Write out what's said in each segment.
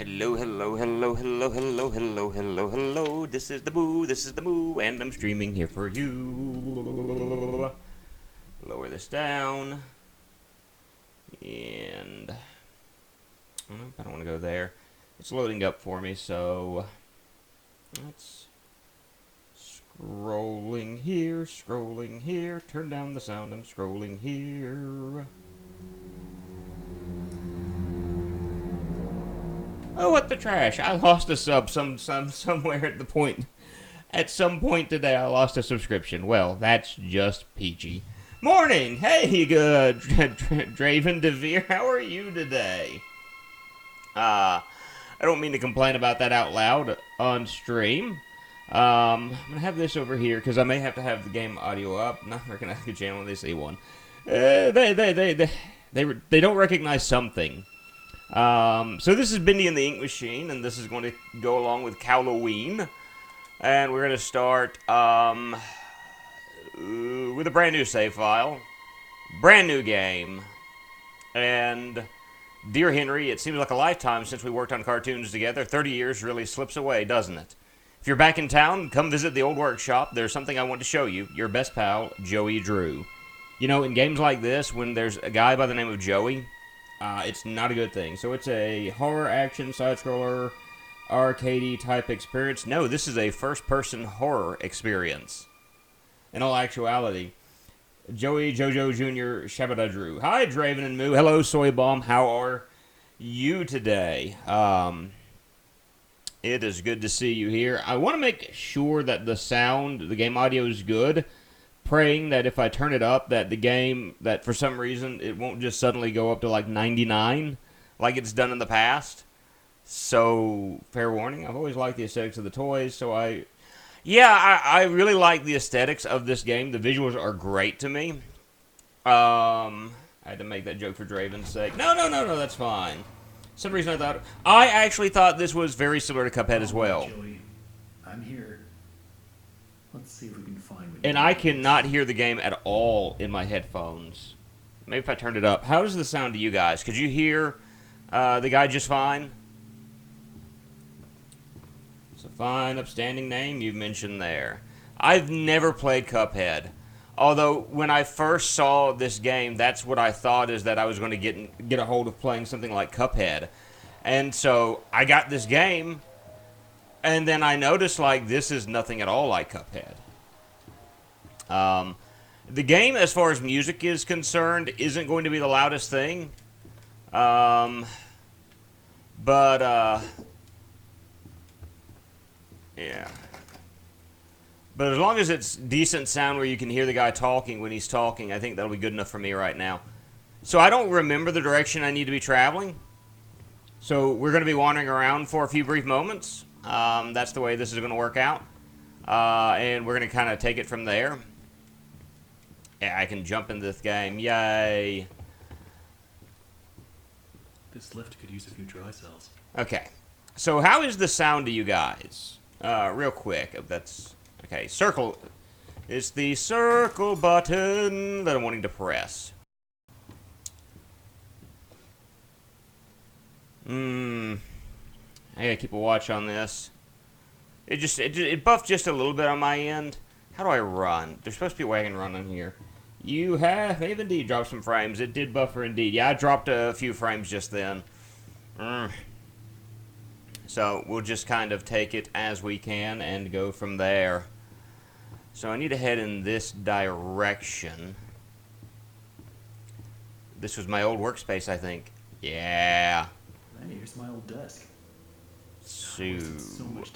Hello, hello, hello, hello, hello, hello, hello, hello. This is the moo, and I'm streaming here for you. Lower this down. And I don't want to go there. It's loading up for me, so let's scrolling here, turn down the sound, I'm scrolling here. Oh, what the trash! I lost a sub somewhere at the point. At some point today, I lost a subscription. Well, that's just peachy. Morning! Hey, good, Draven DeVere, how are you today? I don't mean to complain about that out loud on stream. I'm gonna have this over here because I may have to have the game audio up. Not recognize the channel when they see one. They don't recognize something. So this is Bendy and the Ink Machine, and this is going to go along with Halloween. And we're going to start with a brand new save file. Brand new game. And, dear Henry, it seems like a lifetime since we worked on cartoons together. 30 years really slips away, doesn't it? If you're back in town, come visit the old workshop. There's something I want to show you. Your best pal, Joey Drew. You know, in games like this, when there's a guy by the name of Joey, it's not a good thing. So it's a horror action side-scroller arcadey type experience. No, this is a first-person horror experience. In all actuality, Joey Jojo Jr. Shabada Drew. Hi, Draven and Moo. Hello, Soy Bomb. How are you today? It is good to see you here. I want to make sure that the sound, the game audio is good. Praying that if I turn it up, that the game, that for some reason, it won't just suddenly go up to like 99, like it's done in the past. So, fair warning, I've always liked the aesthetics of the toys, so I really like the aesthetics of this game. The visuals are great to me. I had to make that joke for Draven's sake. No, that's fine. For some reason I actually thought this was very similar to Cuphead as well. Joey, I'm here. Let's see if we can find it. And I cannot hear the game at all in my headphones. Maybe if I turned it up. How does this sound to you guys? Could you hear the guy just fine? It's a fine, upstanding name you've mentioned there. I've never played Cuphead. Although, when I first saw this game, that's what I thought, is that I was going to get a hold of playing something like Cuphead. And so, I got this game, and then I noticed, like, this is nothing at all like Cuphead. The game, as far as music is concerned, isn't going to be the loudest thing. Yeah. But as long as it's decent sound where you can hear the guy talking when he's talking, I think that'll be good enough for me right now. So I don't remember the direction I need to be traveling. So we're going to be wandering around for a few brief moments. That's the way this is going to work out. And we're going to kind of take it from there. Yeah, I can jump into this game. Yay. This lift could use a few dry cells. Okay. So how is the sound to you guys? Real quick. That's... Okay, circle. It's the circle button that I'm wanting to press. I gotta keep a watch on this. It buffed just a little bit on my end. How do I run? There's supposed to be a way I can run on here. You have indeed dropped some frames. It did buffer indeed. Yeah, I dropped a few frames just then. So we'll just kind of take it as we can and go from there. So I need to head in this direction. This was my old workspace, I think. Yeah. Hey, here's my old desk. So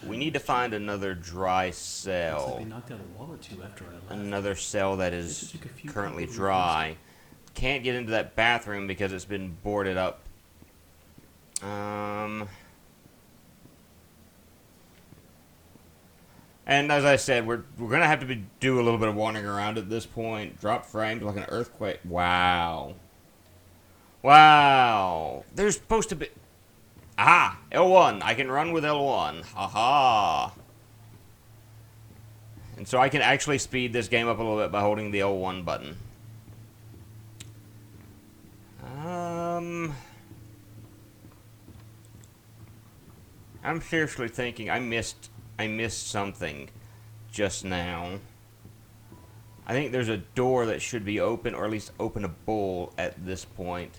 we need to find another dry cell. Looks like they knocked out a wall or two after I left. Another cell that is currently dry. Can't get into that bathroom because it's been boarded up. And as I said, we're gonna have to do a little bit of wandering around at this point. Drop frames like an earthquake. Wow. Wow. There's supposed to be... Aha! L1. I can run with L1. Haha. And so I can actually speed this game up a little bit by holding the L1 button. I'm seriously thinking I missed something just now. I think there's a door that should be open, or at least openable at this point.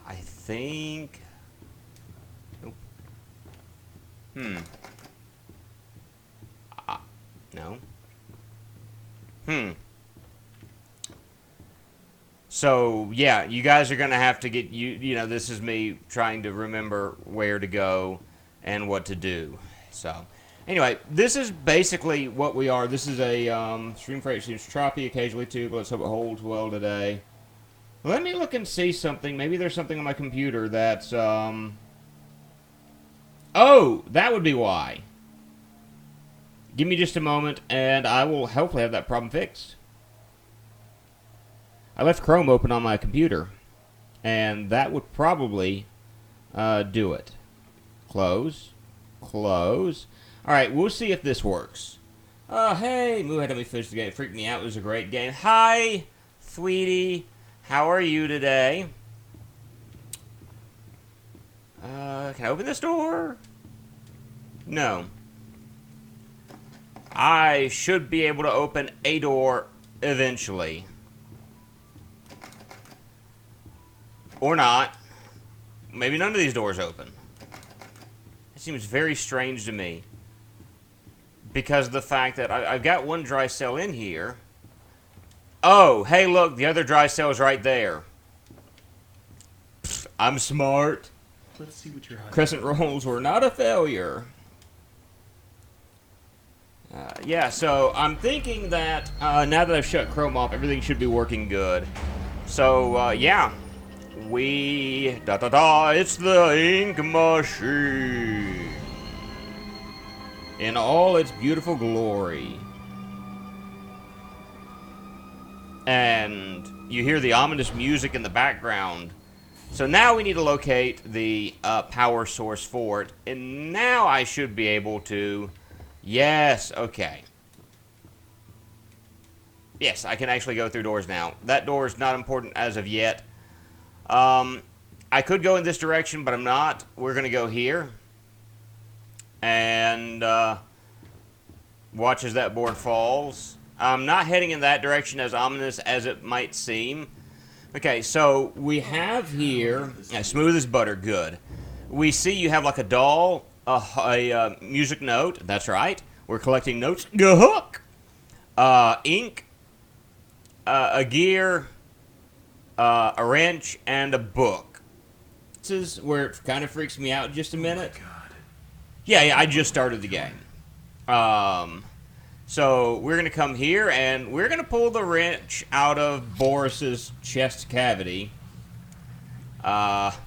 I think... Nope. No. So, yeah, you guys are going to have to get... You know, this is me trying to remember where to go and what to do. So... Anyway, this is basically what we are. This is a stream freight seems choppy occasionally too, but let's hope it holds well today. Let me look and see something. Maybe there's something on my computer that's oh, that would be why. Give me just a moment, and I will hopefully have that problem fixed. I left Chrome open on my computer, and that would probably do it. Close. Close. Alright, we'll see if this works. Hey, Moo had me finish the game. It freaked me out. It was a great game. Hi, sweetie. How are you today? Can I open this door? No. I should be able to open a door eventually. Or not. Maybe none of these doors open. It seems very strange to me. Because of the fact that I've got one dry cell in here. Oh, hey, look, the other dry cell is right there. Pfft, I'm smart. Let's see what you're hiding. Crescent rolls were not a failure. Yeah, so I'm thinking that now that I've shut Chrome off, everything should be working good. So, yeah. It's the ink machine. In all its beautiful glory. And you hear the ominous music in the background. So now we need to locate the power source for it. And now I should be able to... Yes, okay. Yes, I can actually go through doors now. That door is not important as of yet. I could go in this direction, but I'm not. We're going to go here. And watch as that board falls. I'm not heading in that direction, as ominous as it might seem. Okay, so we have here, smooth as butter, good. We see you have like a doll, a music note, that's right. We're collecting notes, hook, ink, a gear, a wrench, and a book. This is where it kind of freaks me out just a minute. Oh my God. Yeah, I just started the game. So we're going to come here, and we're going to pull the wrench out of Boris's chest cavity.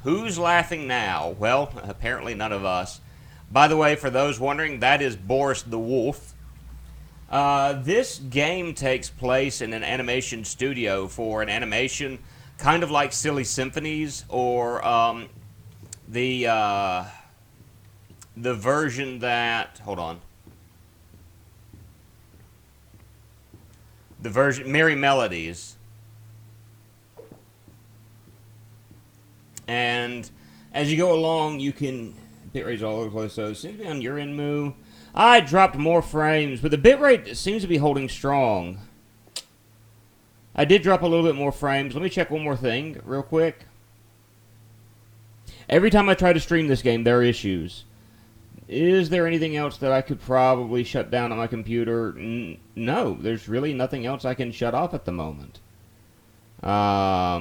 Who's laughing now? Well, apparently none of us. By the way, for those wondering, that is Boris the Wolf. This game takes place in an animation studio for an animation kind of like Silly Symphonies, or the version that... Hold on. The version... Merry Melodies. And as you go along, you can... Bitrate's all over the place, so it seems to be on your end, Moo. I dropped more frames, but the bitrate seems to be holding strong. I did drop a little bit more frames. Let me check one more thing real quick. Every time I try to stream this game, there are issues. Is there anything else that I could probably shut down on my computer? No, there's really nothing else I can shut off at the moment. Yeah,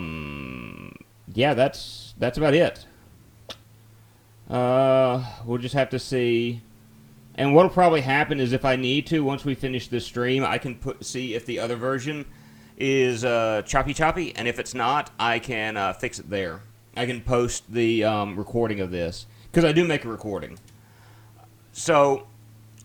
that's about it. We'll just have to see. And what'll probably happen is if I need to, once we finish this stream, I can see if the other version is choppy, and if it's not, I can fix it there. I can post the recording of this, because I do make a recording. So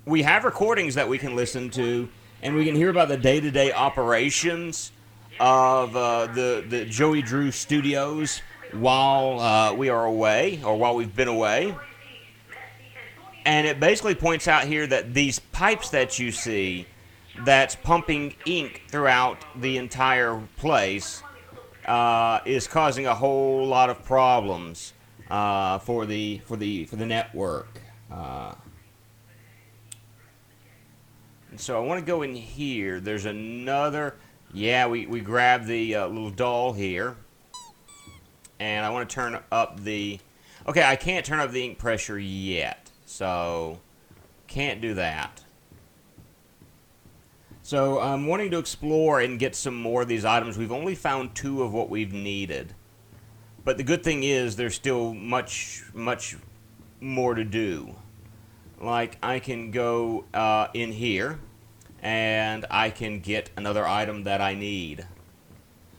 we have recordings that we can listen to, and we can hear about the day-to-day operations of the Joey Drew Studios while we are away, or while we've been away. And it basically points out here that these pipes that you see that's pumping ink throughout the entire place is causing a whole lot of problems. for the network. And so I want to go in here. There's another. Yeah, we grab the little doll here, and I want to turn up the. Okay, I can't turn up the ink pressure yet, so can't do that. So I'm wanting to explore and get some more of these items. We've only found 2 of what we've needed. But the good thing is there's still much more to do. Like, I can go in here, and I can get another item that I need.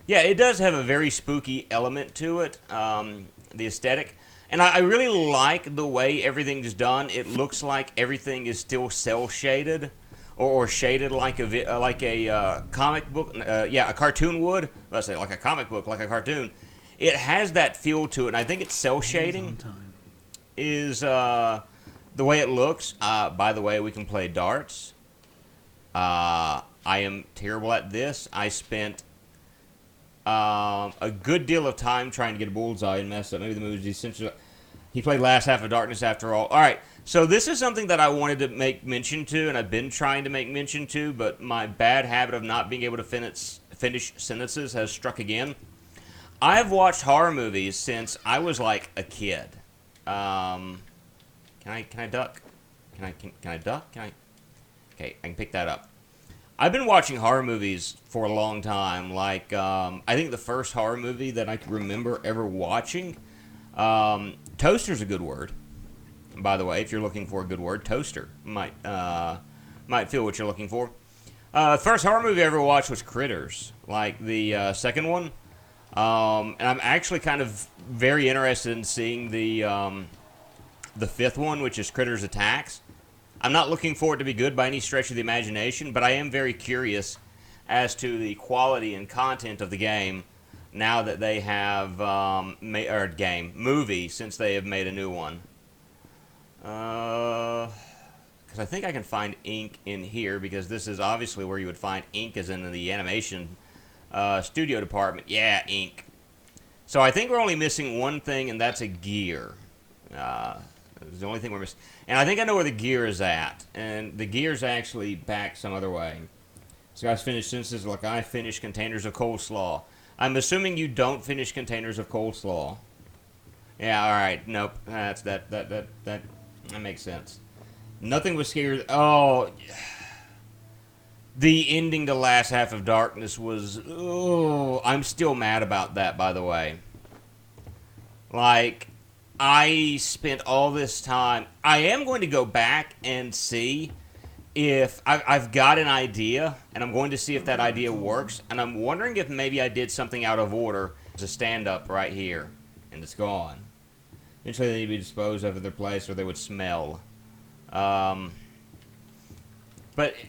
Yeah, it does have a very spooky element to it, the aesthetic. And I really like the way everything's done. It looks like everything is still cel-shaded. Or shaded like a comic book, yeah, a cartoon would. Let's say like a comic book, like a cartoon. It has that feel to it, and I think it's cel shading is the way it looks. By the way, we can play darts. I am terrible at this. I spent a good deal of time trying to get a bullseye and messed up. Maybe the movie's essentially. He played Last Half of Darkness after all. All right. So this is something that I wanted to make mention to, and I've been trying to make mention to, but my bad habit of not being able to finish sentences has struck again. I've watched horror movies since I was like a kid. Can I duck? Can I duck? Okay, I can pick that up. I've been watching horror movies for a long time. Like I think the first horror movie that I can remember ever watching. Toaster's a good word. By the way, if you're looking for a good word, toaster might feel what you're looking for. The first horror movie I ever watched was Critters, like the second one. And I'm actually kind of very interested in seeing the fifth one, which is Critters Attacks. I'm not looking for it to be good by any stretch of the imagination, but I am very curious as to the quality and content of the game now that they have movie since they have made a new one. Because I think I can find ink in here, because this is obviously where you would find ink, as in the animation studio department. Yeah, ink. So I think we're only missing one thing, and that's a gear. It's the only thing we're missing. And I think I know where the gear is at. And the gear's actually back some other way. So guys, finish sentences like I finish containers of coleslaw. I'm assuming you don't finish containers of coleslaw. Yeah, alright. Nope. That makes sense. Nothing was scary. Oh, the ending to Last Half of Darkness was. Oh, I'm still mad about that, by the way. Like, I spent all this time. I am going to go back and see if I've got an idea, and I'm going to see if that idea works. And I'm wondering if maybe I did something out of order. There's a stand-up right here, and it's gone. Eventually, they need to be disposed of at their place, or they would smell. But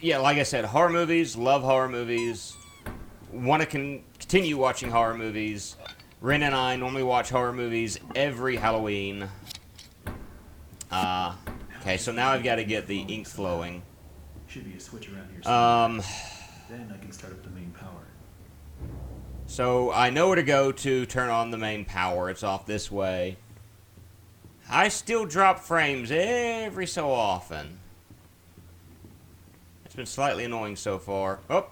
yeah, like I said, horror movies. Love horror movies. Want to continue watching horror movies. Ren and I normally watch horror movies every Halloween. Okay, so now I've got to get the ink flowing. Should be a switch around here somewhere. Then I can start up the main power. So I know where to go to turn on the main power. It's off this way. I still drop frames every so often. It's been slightly annoying so far. Oh.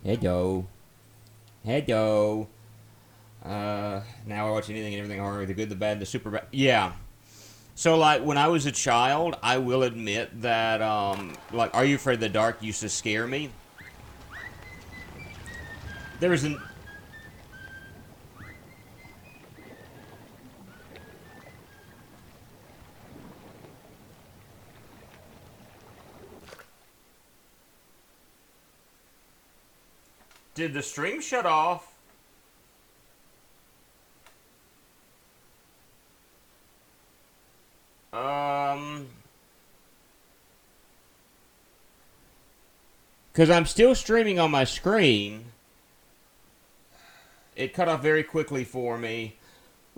Hello. Hello. Now I watch anything and everything horror, the good, the bad, the super bad. Yeah. So, like, when I was a child, I will admit that, like, Are You Afraid of the Dark used to scare me. There was an... Did the stream shut off? Because I'm still streaming on my screen. It cut off very quickly for me.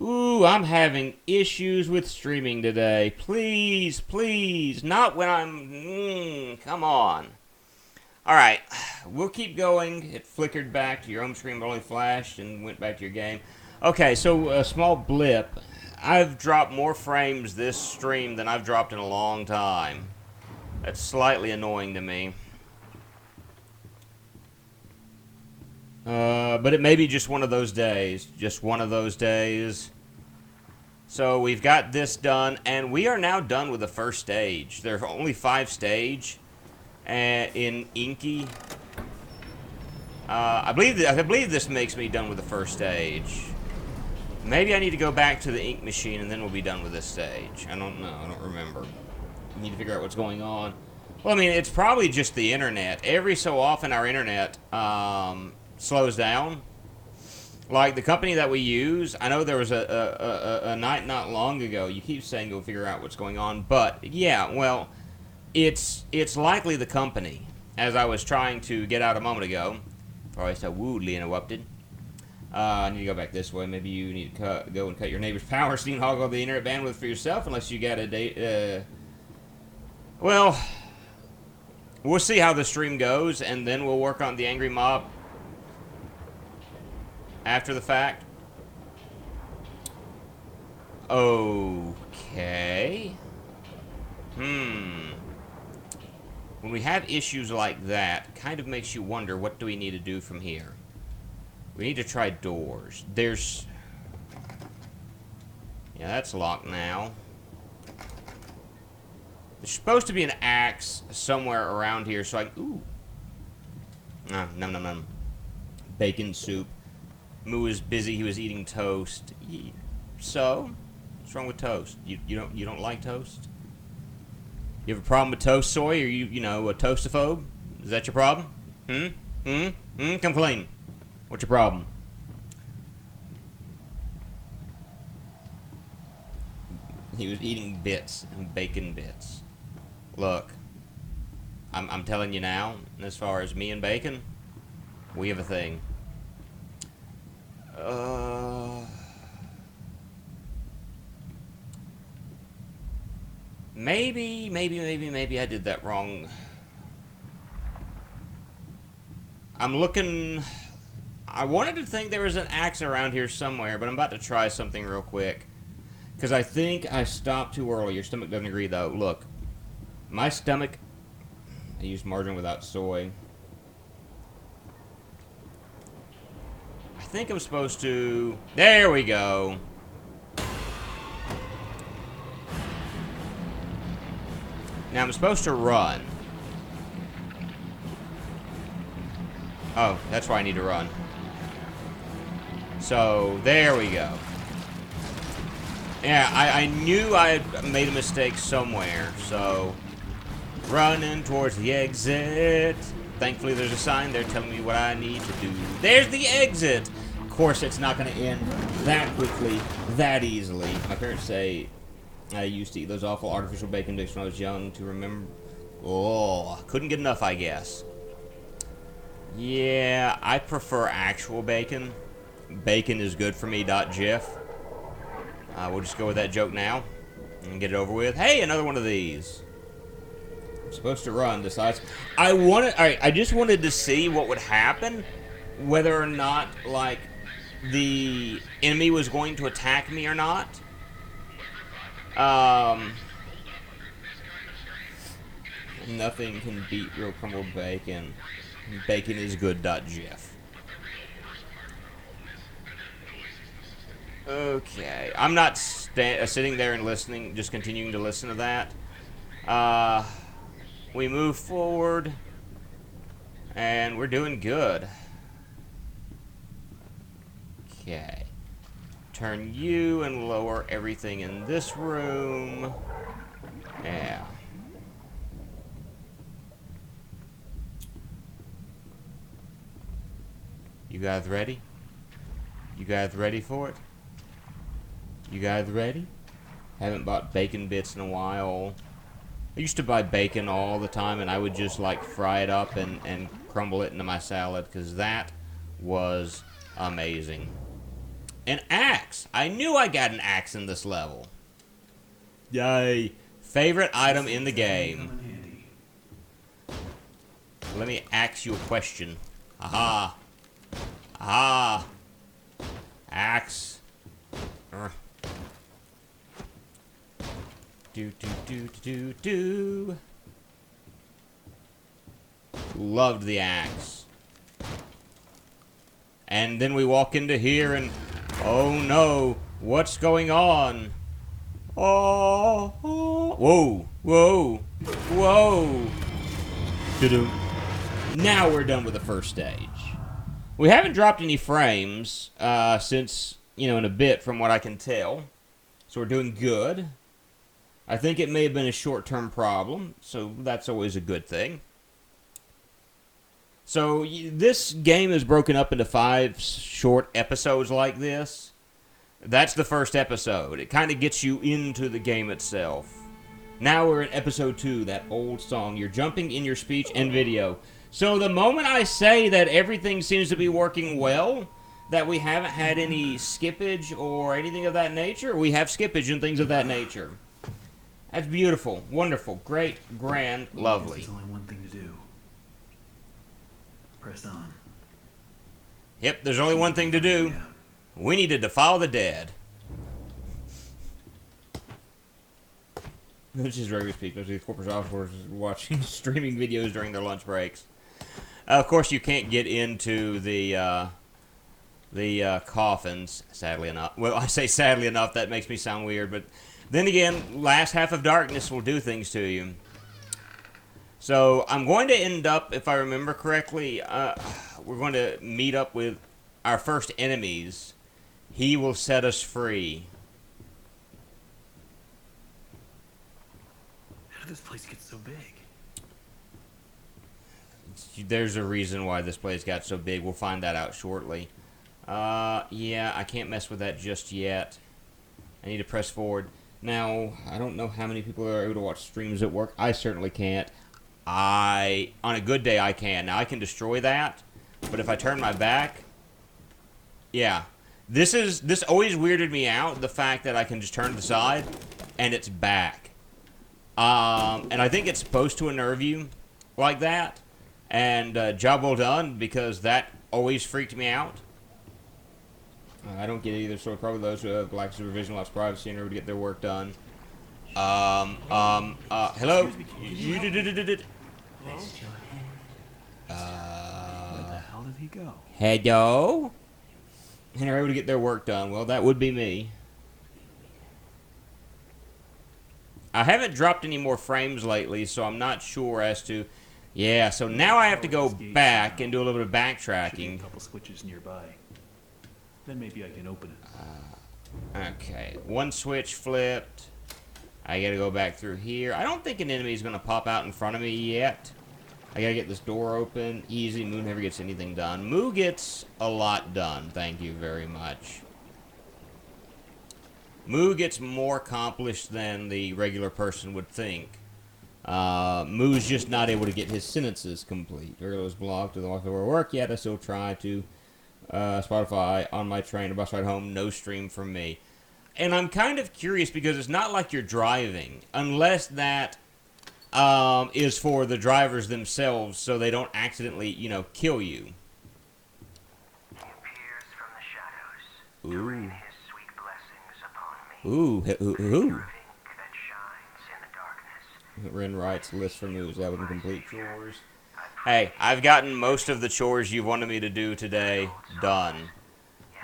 Ooh, I'm having issues with streaming today. Please, please. Not when I'm... come on. Alright, we'll keep going. It flickered back to your home screen, but only flashed and went back to your game. Okay, so a small blip. I've dropped more frames this stream than I've dropped in a long time. That's slightly annoying to me. But it may be just one of those days. Just one of those days. So we've got this done, and we are now done with the first stage. There are only 5 stages in Inky. I believe this makes me done with the first stage. Maybe I need to go back to the ink machine, and then we'll be done with this stage. I don't know. I don't remember. I need to figure out what's going on. Well, I mean, it's probably just the internet. Every so often, our internet slows down. Like the company that we use, I know there was a night not long ago. You keep saying you'll figure out what's going on, but yeah, well, it's likely the company. As I was trying to get out a moment ago, before I so rudely interrupted. I need to go back this way. Maybe you need to go and cut your neighbor's power so you can hog all the internet bandwidth for yourself, unless you got a date. Well, we'll see how the stream goes, and then we'll work on the angry mob after the fact. Okay. When we have issues like that, it kind of makes you wonder, what do we need to do from here? We need to try doors. There's... Yeah, that's locked now. There's supposed to be an axe somewhere around here, so I... Ooh. Ah, num num num. Bacon soup. Moo was busy. He was eating toast. So, what's wrong with toast? You don't like toast? You have a problem with toast, Soy? Are you know, a toastophobe? Is that your problem? Come clean. What's your problem? He was eating bits and bacon bits. Look, I'm telling you now, as far as me and bacon, we have a thing. Maybe I did that wrong. I'm looking... I wanted to think there was an axe around here somewhere, but I'm about to try something real quick. Because I think I stopped too early. Your stomach doesn't agree, though. Look. My stomach... I used margarine without soy. I think I'm supposed to... There we go. Now I'm supposed to run. Oh, that's why I need to run. So, there we go. Yeah, I knew I had made a mistake somewhere, so... Running towards the exit. Thankfully, there's a sign there telling me what I need to do. There's the exit! Of course, it's not going to end that quickly, that easily. My parents say I used to eat those awful artificial bacon discs when I was young to remember... Oh, couldn't get enough, I guess. Yeah, I prefer actual bacon. Bacon is good for me, .gif. We'll just go with that joke now and get it over with. Hey, another one of these. I'm supposed to run. Decides. I just wanted to see what would happen, whether or not like the enemy was going to attack me or not. Nothing can beat real crumbled bacon. Bacon is good. .gif. Okay, I'm not sitting there and listening, just continuing to listen to that. We move forward, and we're doing good. Okay. Turn you and lower everything in this room. Yeah. You guys ready? You guys ready for it? You guys ready? Haven't bought bacon bits in a while. I used to buy bacon all the time, and I would just like fry it up and crumble it into my salad, because that was amazing. An axe! I knew I got an axe in this level. Yay! Favorite item in the game. Let me ask you a question. Aha! Aha! Axe. Do, do, do, do, do. Loved the axe. And then we walk into here and... Oh no! What's going on? Oh! Oh. Whoa! Whoa! Whoa! Doo-doo. Now we're done with the first stage. We haven't dropped any frames since, you know, in a bit from what I can tell. So we're doing good. I think it may have been a short-term problem, so that's always a good thing. So this game is broken up into 5 short episodes like this. That's the first episode. It kind of gets you into the game itself. Now we're in episode 2, that old song. You're jumping in your speech and video. So the moment I say that everything seems to be working well, that we haven't had any skippage or anything of that nature, we have skippage and things of that nature. That's beautiful, wonderful, great, grand, lovely. There's only one thing to do. Press on. Yep, there's only one thing to do. Yeah. We need to defile the dead. This is regular speak. Those are the corporate officers watching streaming videos during their lunch breaks. Of course, you can't get into the coffins, sadly enough. Well, I say sadly enough, that makes me sound weird, but then again, last half of darkness will do things to you. So, I'm going to end up, if I remember correctly, we're going to meet up with our first enemies. He will set us free. How did this place get so big? There's a reason why this place got so big. We'll find that out shortly. Yeah, I can't mess with that just yet. I need to press forward. Now, I don't know how many people are able to watch streams at work. I certainly can't. On a good day, I can. Now, I can destroy that, but if I turn my back, yeah. This always weirded me out, the fact that I can just turn to the side, and it's back. And I think it's supposed to unnerve you like that. And job well done, because that always freaked me out. I don't get it either, so probably those who have lack of supervision, lots of privacy, and are able to get their work done. Hello? You did. Where the hell did he go? Hello? And are able to get their work done. Well, that would be me. I haven't dropped any more frames lately, so I'm not sure as to... Yeah, so now I have to go back and do a little bit of backtracking. A couple switches nearby. Then maybe I can open it. Okay, one switch flipped. I gotta go back through here. I don't think an enemy is gonna pop out in front of me yet. I gotta get this door open. Easy. Moo never gets anything done. Moo gets a lot done. Thank you very much. Moo gets more accomplished than the regular person would think. Moo's just not able to get his sentences complete. Earlier was blocked with the Wi-Fi where I work, yet I still try to Spotify on my train or bus ride home. No stream from me. And I'm kind of curious because it's not like you're driving, unless that is for the drivers themselves so they don't accidentally, you know, kill you. He appears from the shadows Ooh. to rain his sweet blessings upon me. Ooh. Figure of ink that shines in the darkness. Ren writes list for moves that would complete chores. Hey, I've gotten most of the chores you wanted me to do today done.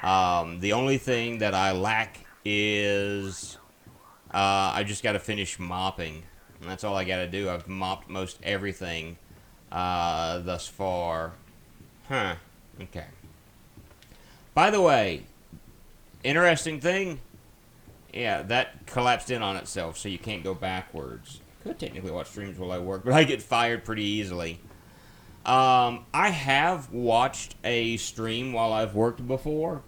The only thing that I lack is I just got to finish mopping. And that's all I got to do. I've mopped most everything thus far. Huh. Okay. By the way, interesting thing. Yeah, that collapsed in on itself, so you can't go backwards. Could technically watch streams while I work, but I get fired pretty easily. I have watched a stream while I've worked before.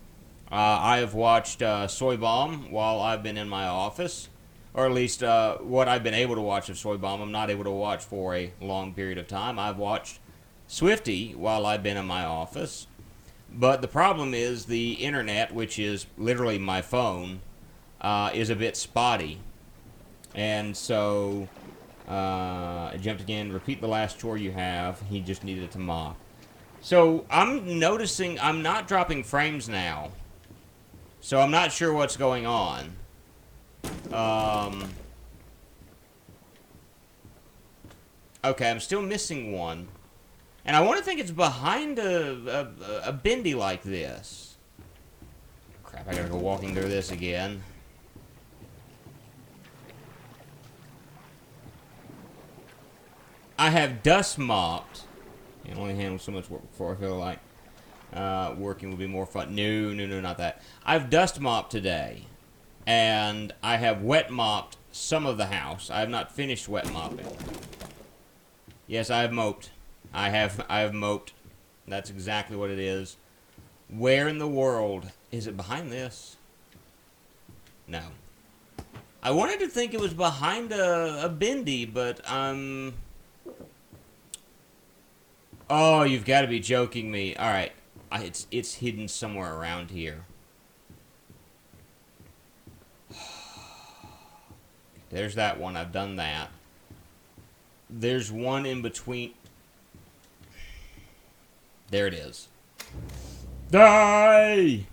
I have watched Soy Bomb while I've been in my office. Or at least what I've been able to watch of Soy Bomb. I'm not able to watch for a long period of time. I've watched Swifty while I've been in my office. But the problem is the internet, which is literally my phone, is a bit spotty. And so I jumped again. Repeat the last chore you have. He just needed to mop. So I'm noticing I'm not dropping frames now. So I'm not sure what's going on. Okay, I'm still missing one. And I want to think it's behind a bendy like this. Crap, I gotta go walking through this again. I have dust mopped. You only handle so much work before I feel like working would be more fun. No, not that. I've dust mopped today. And I have wet mopped some of the house. I have not finished wet mopping. Yes, I have moped. I have moped. That's exactly what it is. Where in the world is it behind this? No. I wanted to think it was behind a bendy, but oh, you've got to be joking me. All right, it's hidden somewhere around here. There's that one. I've done that. There's one in between. There it is. Die!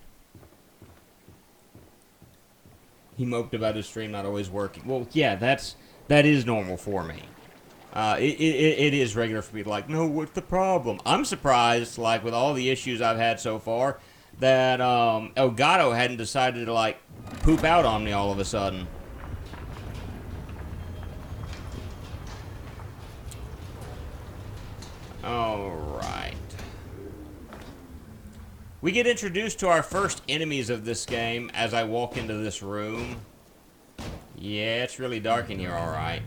He moped about his stream not always working. Well, yeah, that is normal for me. It is regular for me to like, no, what's the problem? I'm surprised, like, with all the issues I've had so far, that Elgato hadn't decided to, like, poop out on me all of a sudden. Alright. We get introduced to our first enemies of this game as I walk into this room. Yeah, it's really dark in here, alright.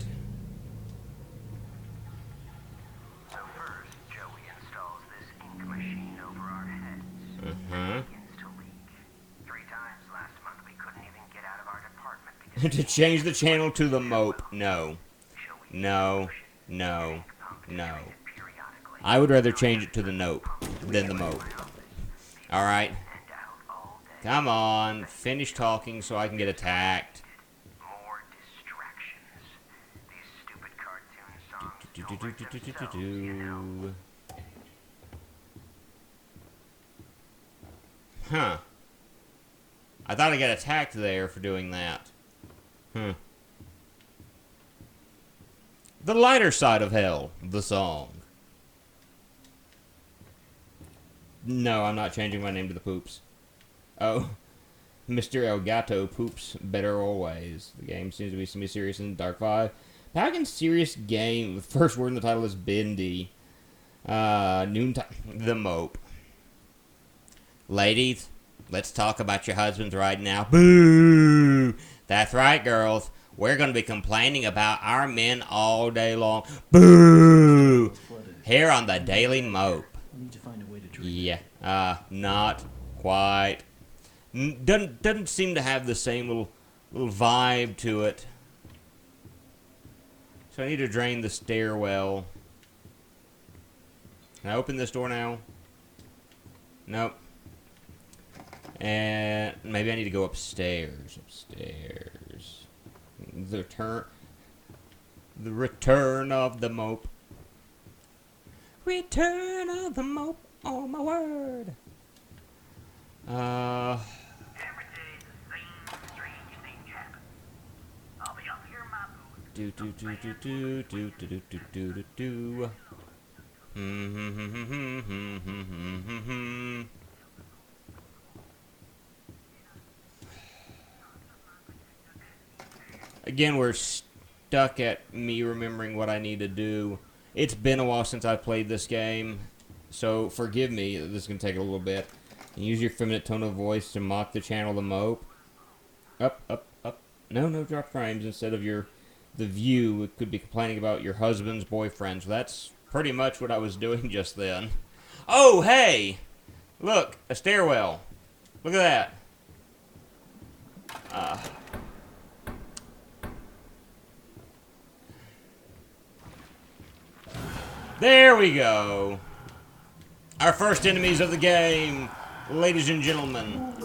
So first, Joey installs this ink machine over our heads. Uh-huh. It begins to leak. 3 times last month we couldn't even get out of our department because To change the channel to the mope. No. Joey No. No. No. I would rather change it to the nope than the mope. Alright. Come on. Finish talking so I can get attacked. More distractions. These stupid cartoon songs don't write themselves, you know. Huh. I thought I got attacked there for doing that. The lighter side of hell, the song. No, I'm not changing my name to the Poops. Oh. Mr. Elgato poops better always. The game seems to be semi-serious in Dark 5. Pagan serious game. The first word in the title is Bendy. Noontime. The mope. Ladies, let's talk about your husbands right now. Boo! That's right, girls. We're going to be complaining about our men all day long. Boo! Here on the Daily Mope. I need to find a way to drink. Yeah, not quite. Doesn't seem to have the same little vibe to it. So I need to drain the stairwell. Can I open this door now? Nope. And maybe I need to go upstairs. Upstairs. The return of the mope. Return of the mope. Oh my word. Every day the same strange thing happens. I'll be up here in my booth. Do. Again, we're stuck at me remembering what I need to do. It's been a while since I've played this game, so forgive me. This is going to take a little bit. Use your feminine tone of voice to mock the channel the mope. Up, up, up. No drop frames. Instead of the view, it could be complaining about your husband's boyfriends. That's pretty much what I was doing just then. Oh, hey! Look, a stairwell. Look at that. There we go. Our first enemies of the game, ladies and gentlemen.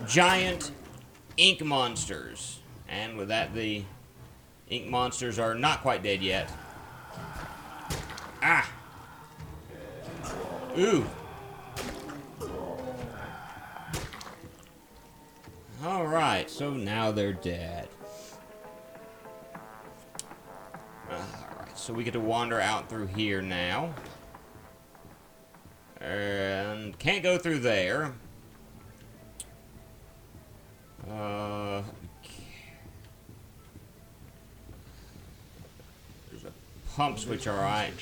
Giant ink monsters. And with that, the ink monsters are not quite dead yet. Ah! Ooh. Alright, so now they're dead. Alright. so we get to wander out through here now. And can't go through there. There's a pump switch, alright.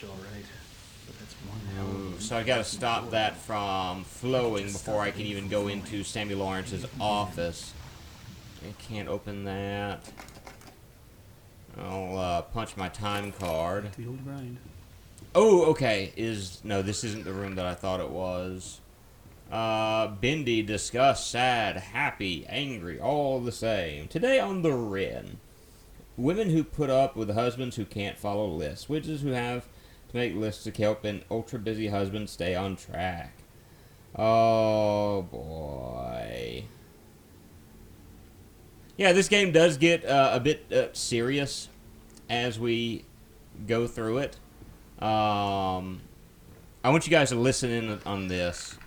So I gotta stop that from flowing before I can even go into Sammy Lawrence's office. I can't open that. I'll punch my time card. The old grind. Oh, okay. No, this isn't the room that I thought it was. Bendy, disgust, sad, happy, angry, all the same. Today on the Ren. Women who put up with husbands who can't follow lists. Witches who have to make lists to help an ultra-busy husband stay on track. Oh, boy. Yeah, this game does get a bit serious as we go through it. I want you guys to listen in on this.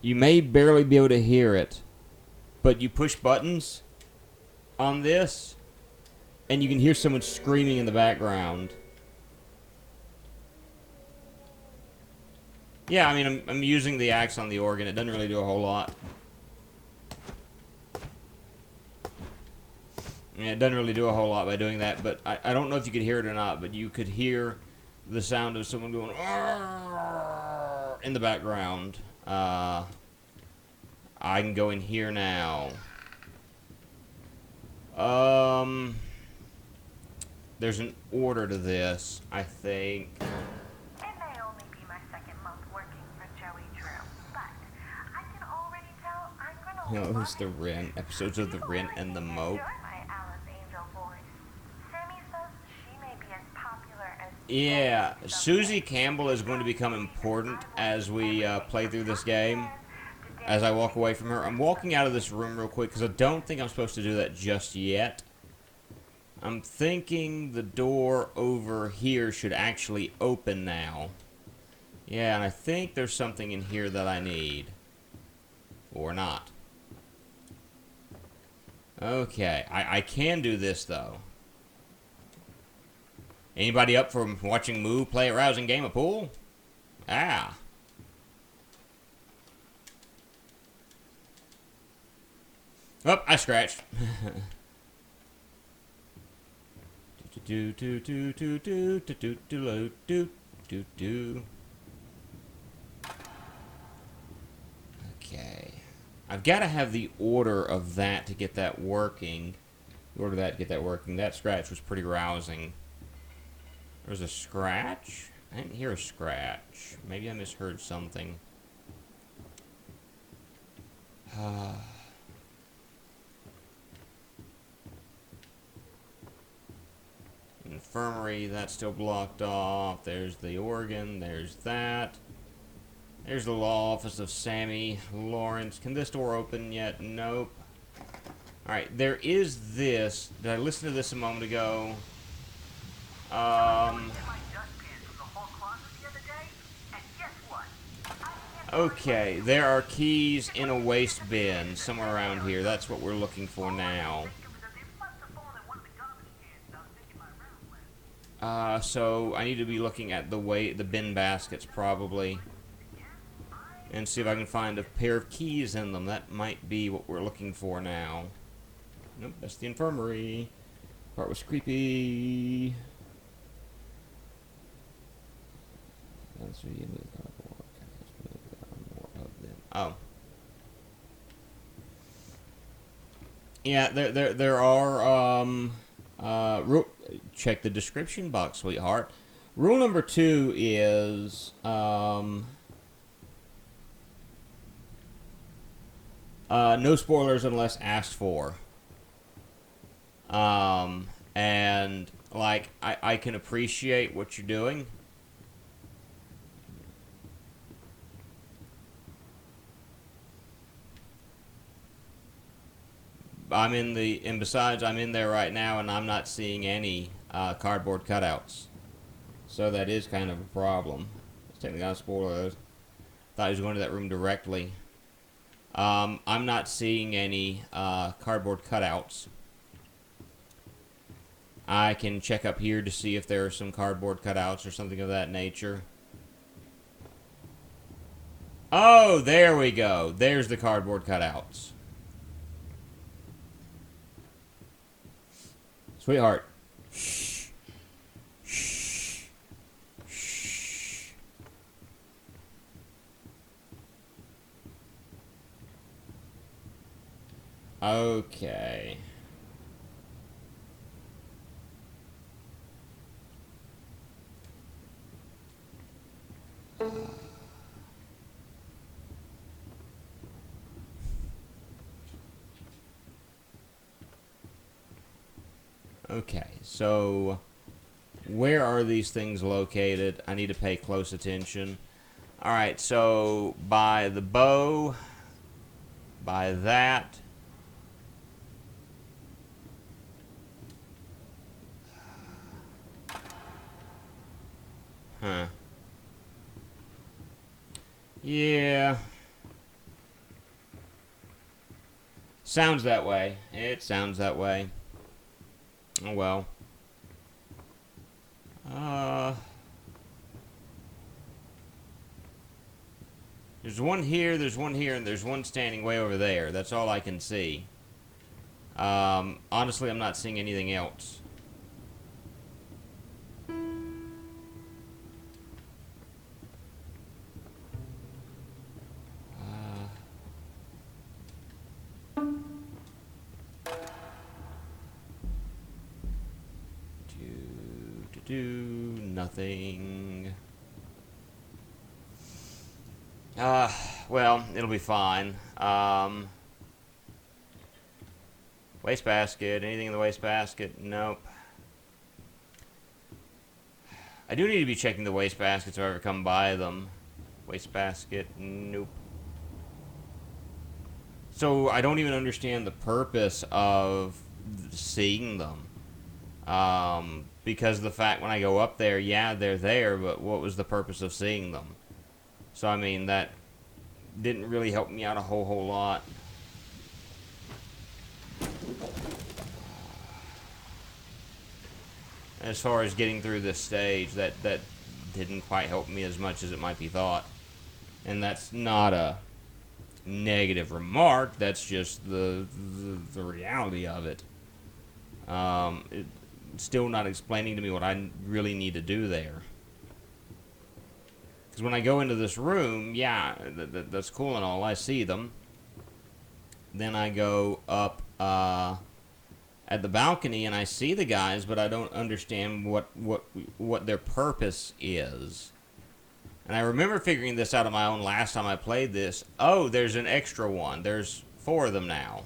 You may barely be able to hear it, but you push buttons on this, and you can hear someone screaming in the background. Yeah, I mean, I'm using the axe on the organ. It doesn't really do a whole lot. Yeah, it doesn't really do a whole lot by doing that, but I don't know if you could hear it or not, but you could hear the sound of someone going in the background. I can go in here now. There's an order to this, I think. It may only be my second month working for Joey Drew, but I can already tell I'm gonna You know, it's the Ren, episodes of the Ren and the Mope. Yeah, Susie Campbell is going to become important as we play through this game. As I walk away from her, I'm walking out of this room real quick because I don't think I'm supposed to do that just yet. I'm thinking the door over here should actually open now. Yeah, and I think there's something in here that I need. Or not. Okay, I can do this though. Anybody up for watching Moo play a rousing game of pool? Ah. Oh, I scratched. Okay. I've got to have the order of that to get that working. The order of that to get that working. That scratch was pretty rousing. There's a scratch? I didn't hear a scratch. Maybe I misheard something. Infirmary, that's still blocked off. There's the organ. There's that. There's the law office of Sammy Lawrence. Can this door open yet? Nope. Alright, there is this. Did I listen to this a moment ago? Okay, there are keys in a waste bin somewhere around here. That's what we're looking for now. So I need to be looking at the bin baskets probably, and see if I can find a pair of keys in them. That might be what we're looking for now. Nope, that's the infirmary. Part was creepy. That's the end of the cardboard. More of them. Oh. Yeah, there are check the description box, sweetheart. Rule number 2 is no spoilers unless asked for. And like I can appreciate what you're doing. And besides, I'm in there right now, and I'm not seeing any cardboard cutouts. So that is kind of a problem. It's technically not spoilers. Thought he was going to that room directly. I'm not seeing any cardboard cutouts. I can check up here to see if there are some cardboard cutouts or something of that nature. Oh, there we go. There's the cardboard cutouts. Sweetheart. Shh. Shh. Shh. Okay. Okay, so where are these things located? I need to pay close attention. Alright, so by the bow, by that. Huh. Yeah. Sounds that way. It sounds that way. Oh well. There's one here, and there's one standing way over there. That's all I can see. Honestly, I'm not seeing anything else. Nothing. Well, it'll be fine. Wastebasket. Anything in the wastebasket? Nope. I do need to be checking the wastebaskets if I ever come by them. Wastebasket? Nope. So, I don't even understand the purpose of seeing them. Because the fact when I go up there, yeah, they're there, but what was the purpose of seeing them? So, I mean, that didn't really help me out a whole lot. As far as getting through this stage, that didn't quite help me as much as it might be thought. And that's not a negative remark, that's just the reality of it. It's still not explaining to me what I really need to do there. Because when I go into this room, yeah, that's cool and all, I see them. Then I go up at the balcony and I see the guys, but I don't understand what their purpose is. And I remember figuring this out on my own last time I played this. Oh, there's an extra one. There's 4 of them now.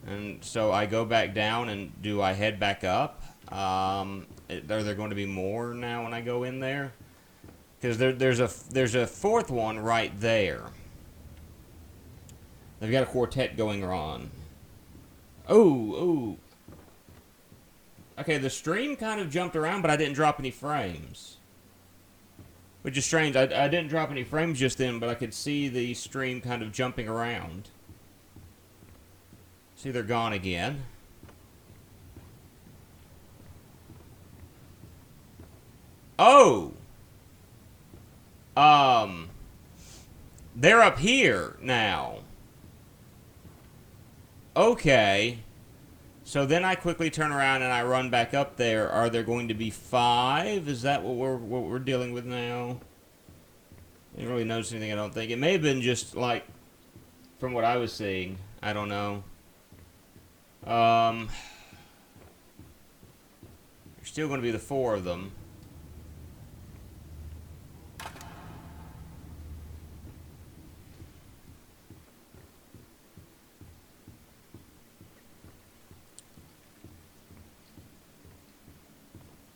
And so I go back down, and do I head back up? Are there going to be more now when I go in there? Because there's a 4th one right there. They've got a quartet going on. Oh. Okay, the stream kind of jumped around, but I didn't drop any frames. Which is strange. I didn't drop any frames just then, but I could see the stream kind of jumping around. See, they're gone again. Oh! They're up here now. Okay. So then I quickly turn around and I run back up there. Are there going to be 5? Is that what we're dealing with now? Didn't really notice anything, I don't think. It may have been just, like, from what I was seeing. I don't know. There's still going to be the 4 of them.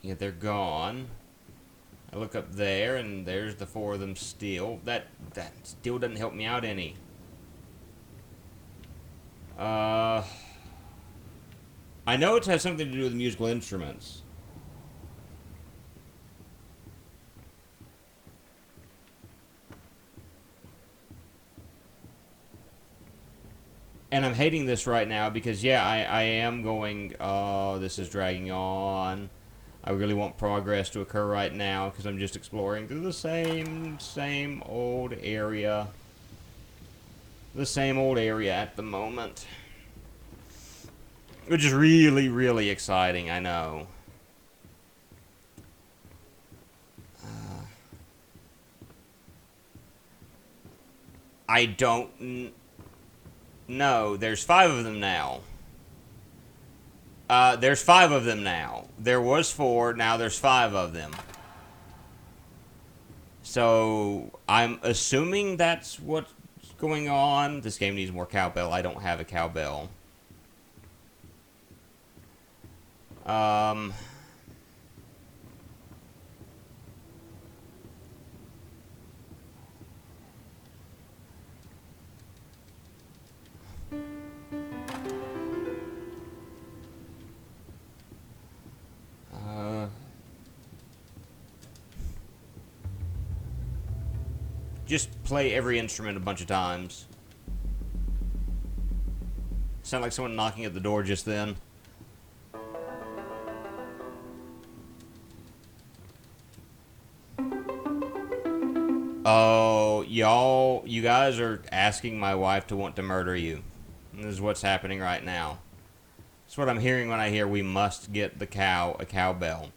Yeah, they're gone. I look up there, and there's the 4 of them still. That still doesn't help me out any. I know it has something to do with musical instruments. And I'm hating this right now because, yeah, I am going, oh, this is dragging on. I really want progress to occur right now because I'm just exploring through the same old area. The same old area at the moment. Which is really, really exciting, I know. I don't know. There's 5 of them now. There's 5 of them now. There was 4, now there's 5 of them. So, I'm assuming that's what's going on. This game needs more cowbell. I don't have a cowbell. Just play every instrument a bunch of times. Sound like someone knocking at the door just then. Oh, you guys are asking my wife to want to murder you. This is what's happening right now. That's what I'm hearing when I hear we must get the cow a cowbell.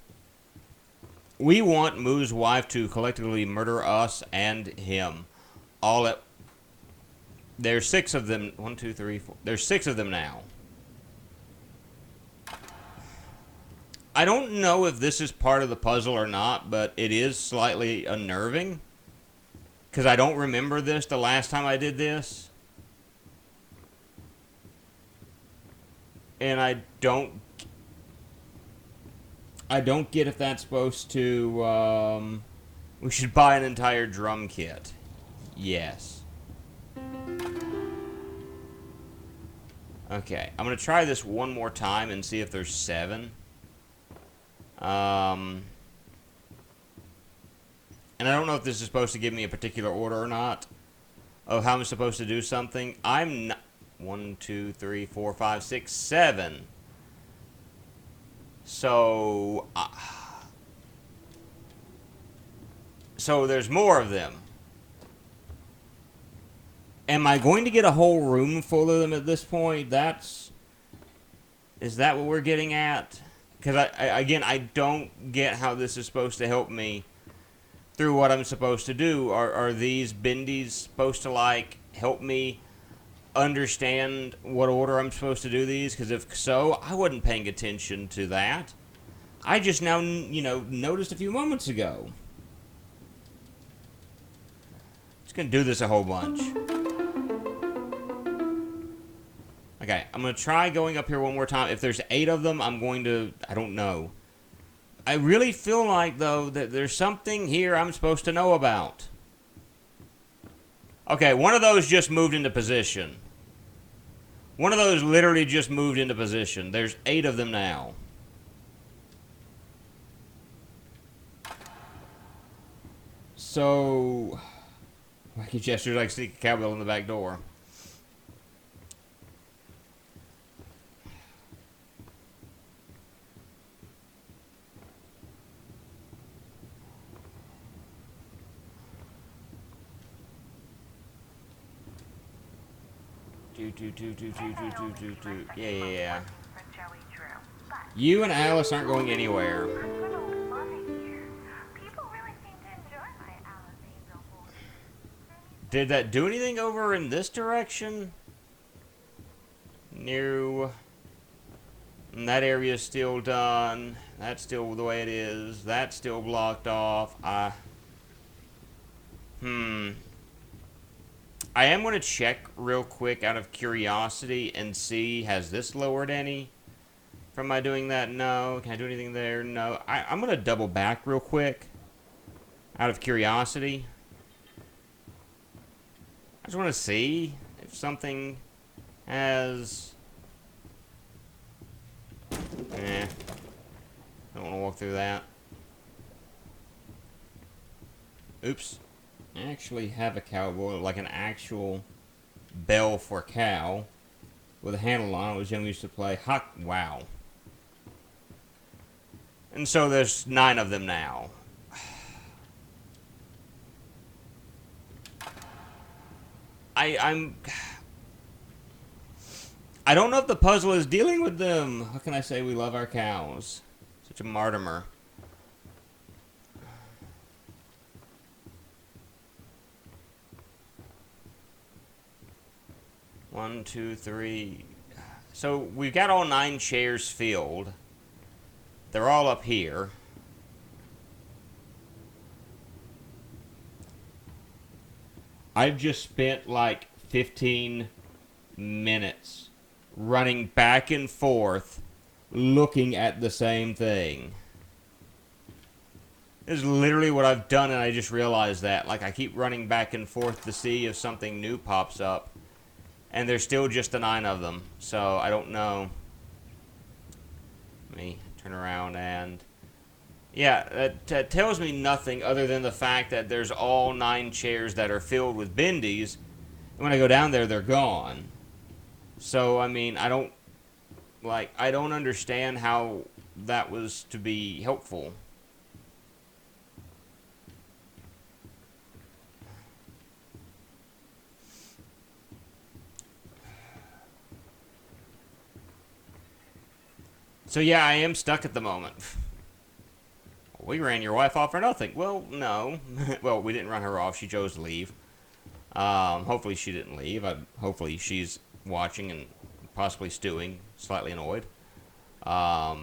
We want Moo's wife to collectively murder us and him. All at... There's 6 of them. 1, 2, 3, 4. There's 6 of them now. I don't know if this is part of the puzzle or not, but it is slightly unnerving. Because I don't remember this the last time I did this. And I don't get if that's supposed to, we should buy an entire drum kit. Yes. Okay, I'm going to try this one more time and see if there's 7. And I don't know if this is supposed to give me a particular order or not of how I'm supposed to do something. I'm not... 1, 2, 3, 4, 5, 6, 7. So there's more of them. Am I going to get a whole room full of them at this point? Is that what we're getting at? Because I don't get how this is supposed to help me through what I'm supposed to do. Are these bendies supposed to, like, help me understand what order I'm supposed to do these? Because if so, I wasn't paying attention to that. I just now, noticed a few moments ago. Just gonna do this a whole bunch. Okay, I'm gonna try going up here one more time. If there's 8 of them, I'm going to... I don't know. I really feel like, though, that there's something here I'm supposed to know about. Okay, one of those just moved into position. One of those literally just moved into position. There's 8 of them now. So... wacky gestures like sneak a cowbell in the back door. Yeah. You and Alice aren't going anywhere. Did that do anything over in this direction? No. And that area's still done. That's still the way it is. That's still blocked off. I am going to check real quick out of curiosity and see, has this lowered any from my doing that? No. Can I do anything there? No. I'm going to double back real quick out of curiosity. I just want to see if something has... don't want to walk through that. Oops. I actually have a cowboy, like an actual bell for cow. with a handle on it. Was young, we used to play wow. And so there's 9 of them now. I don't know if the puzzle is dealing with them. How can I say we love our cows? Such a martyr. One, two, three. So we've got all 9 chairs filled. They're all up here. I've just spent like 15 minutes running back and forth looking at the same thing. This is literally what I've done, and I just realized that. Like, I keep running back and forth to see if something new pops up. And there's still just the 9 of them. So, I don't know. Let me turn around and... Yeah, that tells me nothing other than the fact that there's all 9 chairs that are filled with bendies. And when I go down there, they're gone. So, I mean, I don't understand how that was to be helpful. So, yeah, I am stuck at the moment. We ran your wife off for nothing. Well, no. Well, we didn't run her off. She chose to leave. Hopefully she didn't leave. Hopefully she's watching and possibly stewing, slightly annoyed. I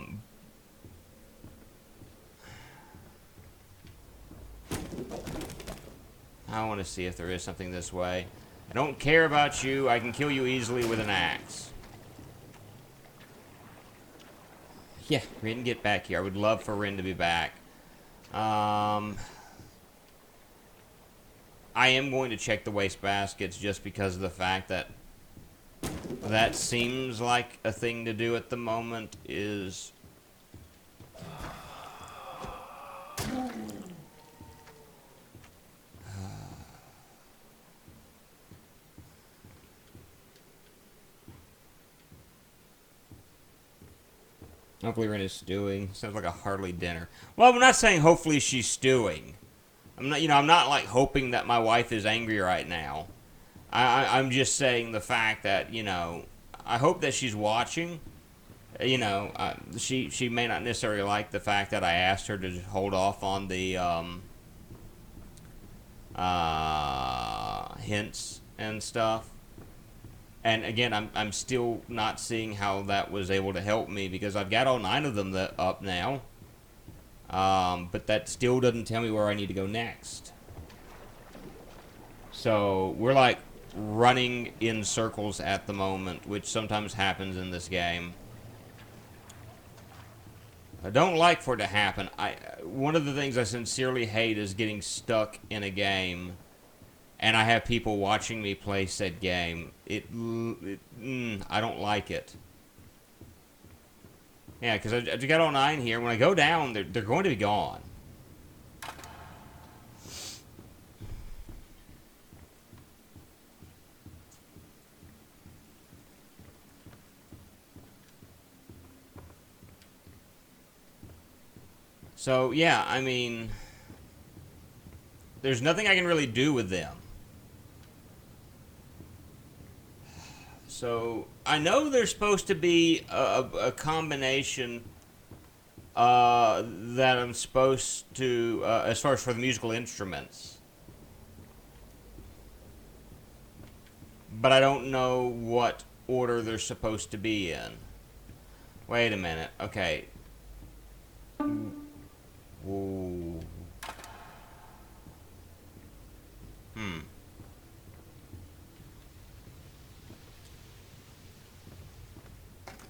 want to see if there is something this way. I don't care about you. I can kill you easily with an axe. Yeah, Rin, get back here. I would love for Rin to be back. I am going to check the waste baskets just because of the fact that that seems like a thing to do at the moment is... Hopefully Ren is stewing. Sounds like a hearty dinner. Well, I'm not saying hopefully she's stewing. I'm not like hoping that my wife is angry right now. I'm just saying the fact that, I hope that she's watching. She may not necessarily like the fact that I asked her to hold off on the hints and stuff. And again, I'm still not seeing how that was able to help me because I've got all 9 of them up now. But that still doesn't tell me where I need to go next. So we're like running in circles at the moment, which sometimes happens in this game. I don't like for it to happen. One of the things I sincerely hate is getting stuck in a game and I have people watching me play said game. I don't like it. Yeah, because I got all 9 here. When I go down, they're going to be gone. So, yeah, I mean, there's nothing I can really do with them. So, I know there's supposed to be a combination that I'm supposed to, as far as for the musical instruments. But I don't know what order they're supposed to be in. Wait a minute. Okay. Ooh.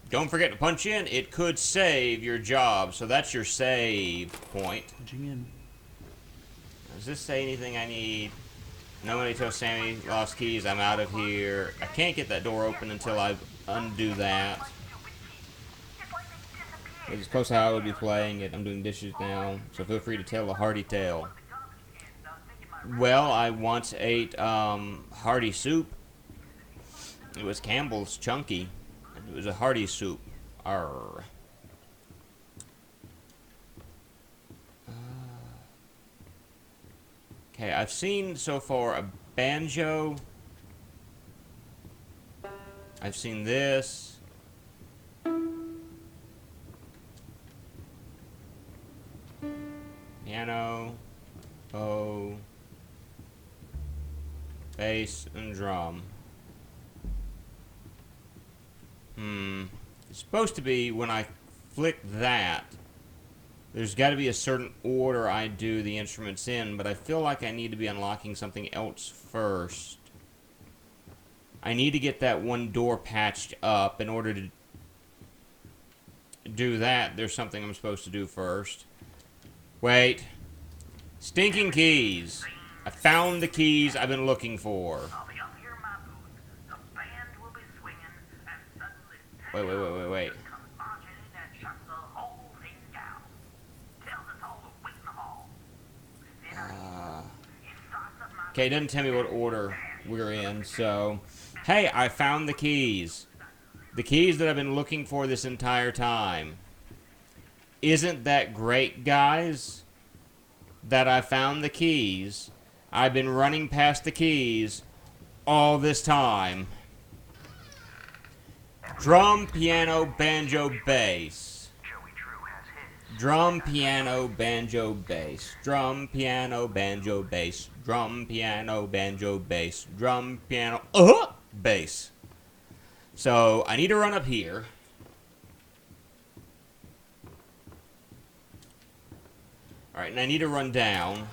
Don't forget to punch in. It could save your job. So that's your save point. Punching in. Does this say anything I need? Nobody told Sammy lost keys. I'm out of here. I can't get that door open until I undo that. It's close to how I would be playing it. I'm doing dishes now, so feel free to tell a hearty tale. Well, I once ate hearty soup, It was Campbell's Chunky. And it was a hearty soup. Arr. Okay, I've seen so far a banjo. I've seen this. Piano, bow, bass, and drum. It's supposed to be when I flick that, there's got to be a certain order I do the instruments in, but I feel like I need to be unlocking something else first. I need to get that one door patched up. In order to do that, there's something I'm supposed to do first. Wait. Stinking keys. I found the keys I've been looking for. I'll be up here in my booth. The band will be swinging, and suddenly Wait. comes marching in and shuts the whole thing down. Tells us all to wait in the hall. Then he starts up my Okay, it doesn't tell me what order we're in, so... Hey, I found the keys. The keys that I've been looking for this entire time. Isn't that great, guys? That I found the keys. I've been running past the keys all this time. Drum, piano, banjo, bass. Joey Drew has his. Drum, piano, banjo, bass. Drum, piano, banjo, bass. Drum, piano, banjo, bass. Drum, piano, bass. So, I need to run up here. Alright, and I need to run down.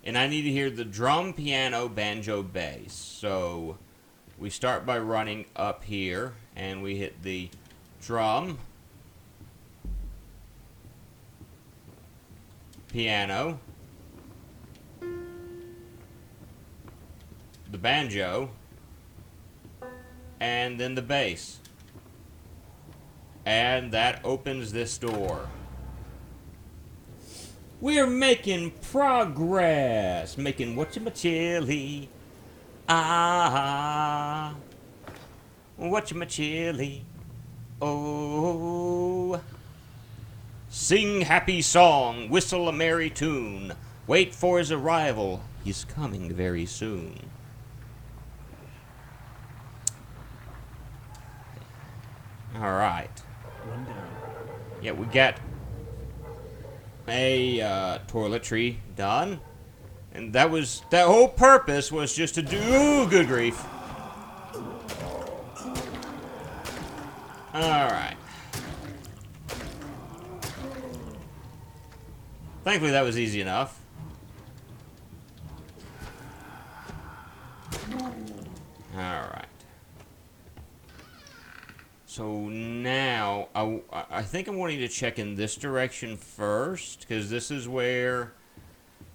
And I need to hear the drum, piano, banjo, bass. So, we start by running up here, and we hit the drum, piano, the banjo, and then the bass. And that opens this door. We're making progress. Making whatchamachilli. Ah. Whatchamachilli. Oh. Sing happy song. Whistle a merry tune. Wait for his arrival. He's coming very soon. Alright. One down. Yeah, we got a toiletry done. And that whole purpose was just to do... Ooh, good grief. Alright. Thankfully that was easy enough. Alright. So now, I think I'm wanting to check in this direction first, because this is where...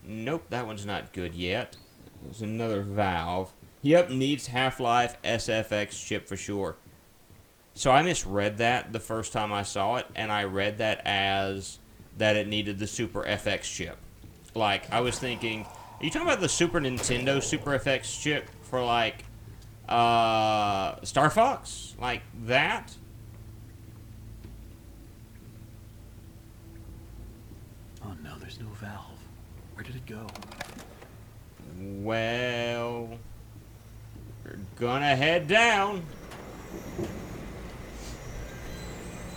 Nope, that one's not good yet. There's another valve. Yep, needs Half-Life SFX chip for sure. So I misread that the first time I saw it, and I read that as that it needed the Super FX chip. Like, I was thinking, are you talking about the Super Nintendo Super FX chip for, like, Star Fox? Like that? Oh no, there's no valve. Where did it go? Well, we're gonna head down.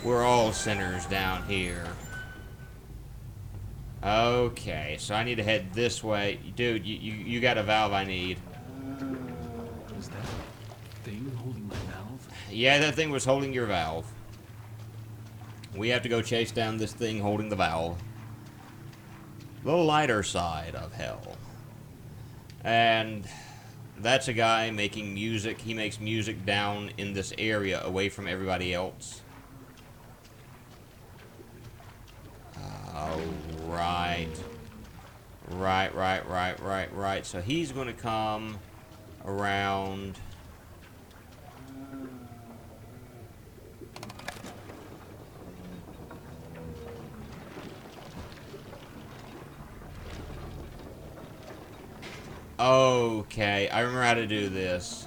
We're all sinners down here. Okay, so I need to head this way. Dude, you got a valve I need. Was that thing holding my valve? Yeah, that thing was holding your valve. We have to go chase down this thing holding the valve. The lighter side of hell. And that's a guy making music. He makes music down in this area away from everybody else. Right. Right. So he's going to come around. Okay, I remember how to do this.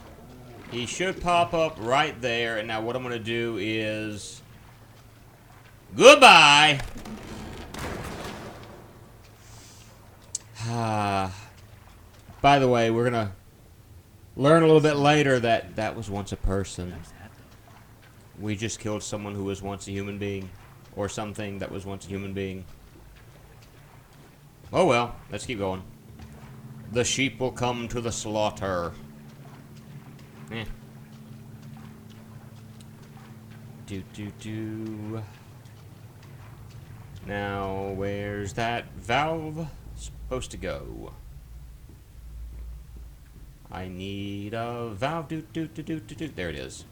He should pop up right there, and now what I'm going to do is... Goodbye! By the way, we're going to learn a little bit later that that was once a person. We just killed someone who was once a human being. Or something that was once a human being. Oh well, let's keep going. The sheep will come to the slaughter. Eh. Do. Now, where's that valve supposed to go? I need a valve. Do. There it is.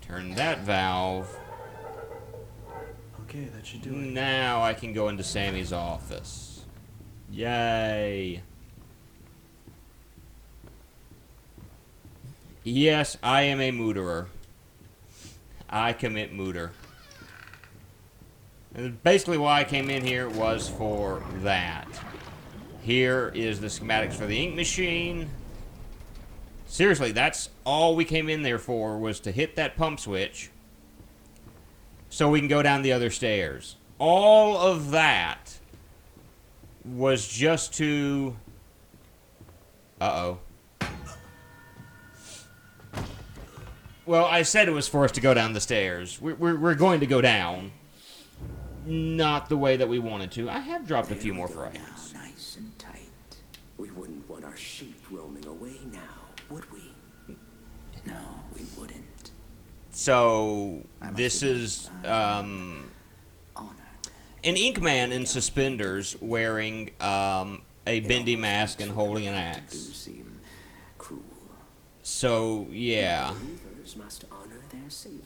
Turn that valve. Okay, that should do it. Now I can go into Sammy's office. Yay. Yes, I am a mooterer. I commit mooter. And basically why I came in here was for that. Here is the schematics for the ink machine. Seriously, that's all we came in there for, was to hit that pump switch so we can go down the other stairs. All of that was just to... Uh-oh. Well, I said it was for us to go down the stairs. We're going to go down. Not the way that we wanted to. I have dropped a few more frames. Nice and tight. We wouldn't want our sheep roaming away now, would we? No, we wouldn't. So, this is, Honor. an Inkman in suspenders wearing, a bendy mask and holding an Do axe. seem cruel. So, yeah. Believers must honor their savior.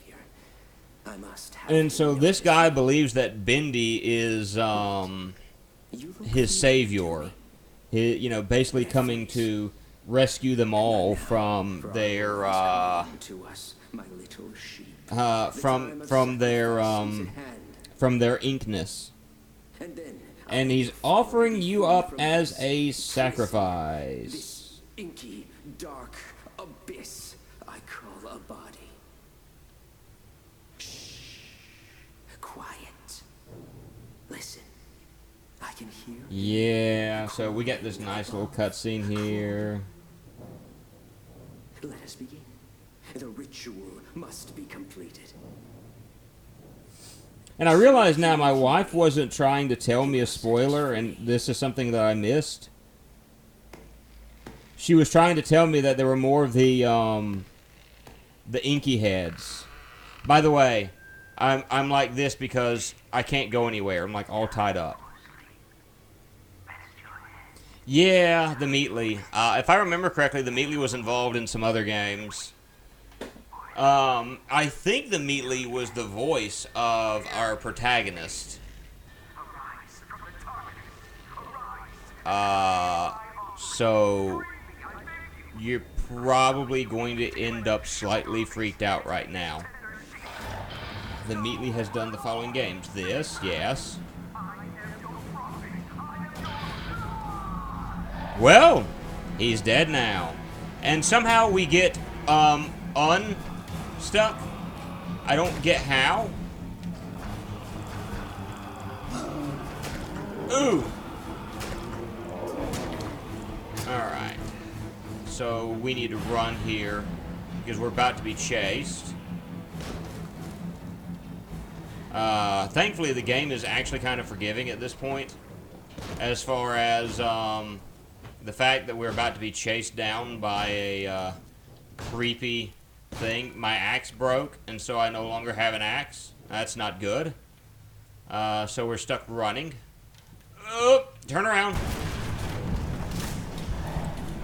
I must have And so him this notice guy me. believes that Bendy is, You look his familiar savior. to You know, basically coming to rescue them all me. from For I their, know what's coming to us, my little sheep. The time from of their, sacrifice is at hand. from their inkness. And then And I he's will follow offering you up from as this a prison, sacrifice. This inky, dark abyss I call a body. Shh. Quiet. Listen. I can hear. Yeah, so we get this nice little cutscene here. Let us begin. The ritual must be completed. And I realize now my wife wasn't trying to tell me a spoiler, and this is something that I missed. She was trying to tell me that there were more of the inky heads. By the way, I'm like this because I can't go anywhere. I'm like all tied up. Yeah, the Meatly. If I remember correctly, the Meatly was involved in some other games. I think the Meatly was the voice of our protagonist. So you're probably going to end up slightly freaked out right now. The Meatly has done the following games. This, yes. Well, he's dead now. And somehow we get, unstuck. I don't get how. Ooh. Alright. So we need to run here because we're about to be chased. Thankfully the game is actually kind of forgiving at this point. As far as, the fact that we're about to be chased down by a, creepy thing. My axe broke, and so I no longer have an axe. That's not good. So we're stuck running. Oh, turn around.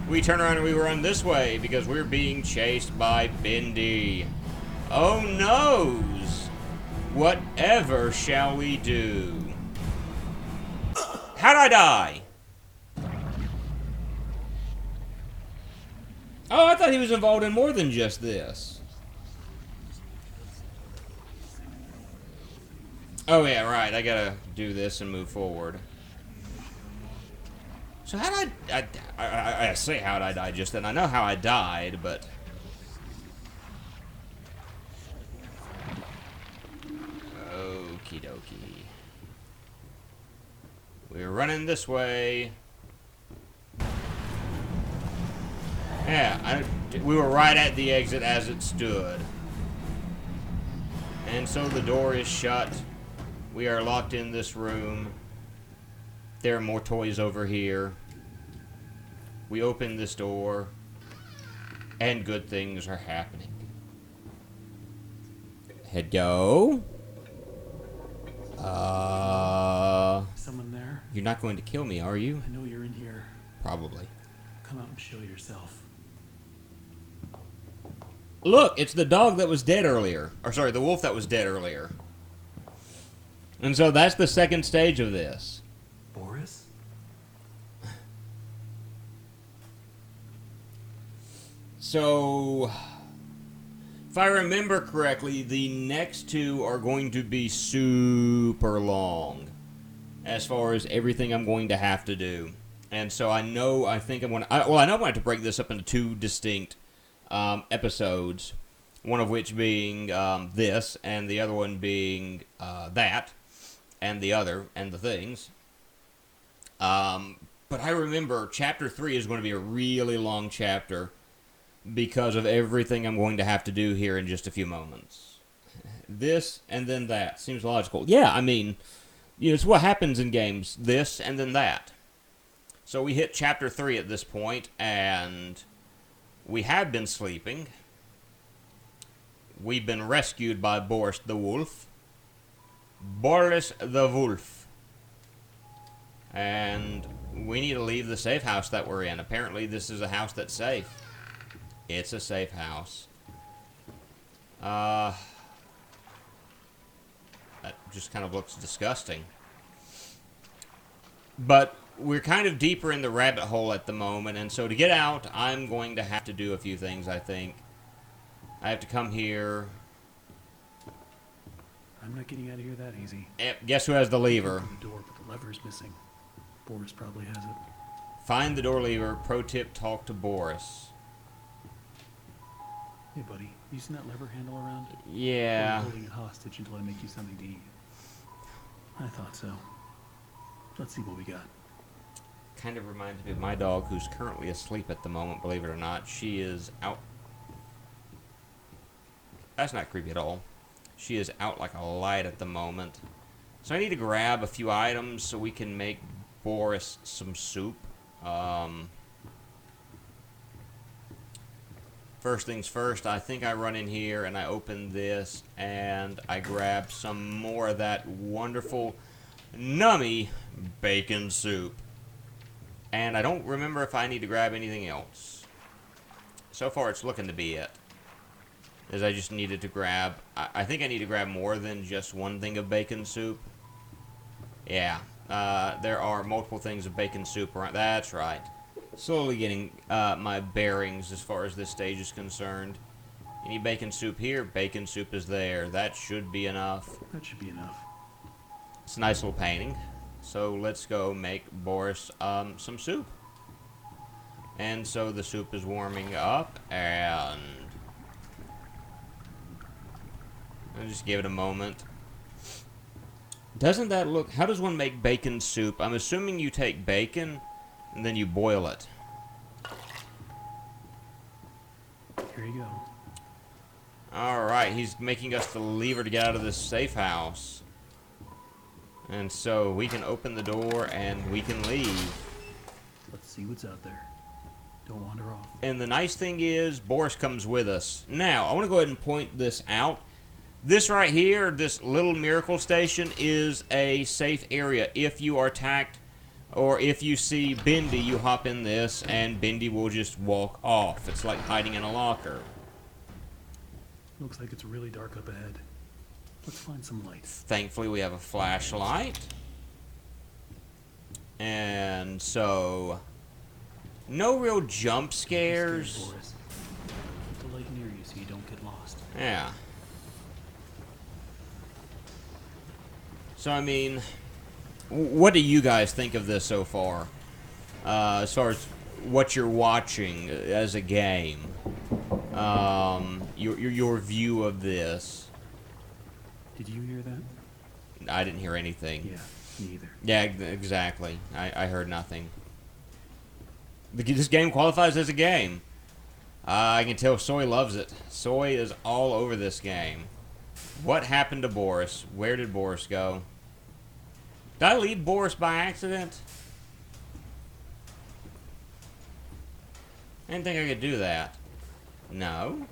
We turn around and we run this way because we're being chased by Bendy. Oh noes! Whatever shall we do? How'd I die? Oh, I thought he was involved in more than just this. Oh yeah, right. I gotta do this and move forward. So how did I say how did I die just then? I know how I died, but... Okie dokie. We're running this way. Yeah, we were right at the exit as it stood. And so the door is shut. We are locked in this room. There are more toys over here. We open this door, and good things are happening. Head go. Someone there? You're not going to kill me, are you? I know you're in here. Probably. Come out and show yourself. Look, it's the dog that was dead earlier. Or sorry, the wolf that was dead earlier. And so that's the second stage of this. Boris? So, if I remember correctly, the next two are going to be super long as far as everything I'm going to have to do. And so I think I'm going to... Well, I know I'm going to have to break this up into two distinct episodes. One of which being this, and the other one being that, and the other, and the things. But I remember Chapter 3 is going to be a really long chapter because of everything I'm going to have to do here in just a few moments. This, and then that. Seems logical. Yeah, I mean, you know, it's what happens in games. This, and then that. So we hit Chapter 3 at this point, and we have been sleeping. We've been rescued by Boris the Wolf. Boris the Wolf. And we need to leave the safe house that we're in. Apparently this is a house that's safe. It's a safe house. That just kind of looks disgusting. But we're kind of deeper in the rabbit hole at the moment, and so to get out, I'm going to have to do a few things, I think. I have to come here. I'm not getting out of here that easy. Guess who has the lever? Open the door, but the lever's missing. Boris probably has it. Find the door lever. Pro tip, talk to Boris. Hey, buddy. You seen that lever handle around? Yeah. I'm holding it hostage until I make you something to eat. I thought so. Let's see what we got. Kind of reminds me of my dog, who's currently asleep at the moment, believe it or not. She is out. That's not creepy at all. She is out like a light at the moment. So I need to grab a few items so we can make Boris some soup. First things first, I think I run in here and I open this and I grab some more of that wonderful, nummy bacon soup. And I don't remember if I need to grab anything else. So far it's looking to be it. Is I just needed to grab... I think I need to grab more than just one thing of bacon soup. Yeah. There are multiple things of bacon soup around... That's right. Slowly getting my bearings as far as this stage is concerned. You need bacon soup here. Bacon soup is there. That should be enough. That should be enough. It's a nice little painting. So let's go make Boris some soup. And so the soup is warming up, and I'll just give it a moment. Doesn't that look... How does one make bacon soup? I'm assuming you take bacon and then you boil it. Here you go. Alright, he's making us the lever to get out of this safe house. And so we can open the door and we can leave. Let's see what's out there. Don't wander off. And the nice thing is, Boris comes with us. Now, I want to go ahead and point this out. This right here, this little miracle station, is a safe area. If you are attacked, or if you see Bendy, you hop in this, and Bendy will just walk off. It's like hiding in a locker. Looks like it's really dark up ahead. Let's find some light. Thankfully, we have a flashlight. And so, no real jump scares. Boris. Keep the light near you so you don't get lost. Yeah. So, I mean, what do you guys think of this so far? as far as what you're watching as a game. Your view of this. Did you hear that? I didn't hear anything. Yeah, me either. Yeah, exactly. I heard nothing. This game qualifies as a game. I can tell Soy loves it. Soy is all over this game. What happened to Boris? Where did Boris go? Did I leave Boris by accident? I didn't think I could do that. No.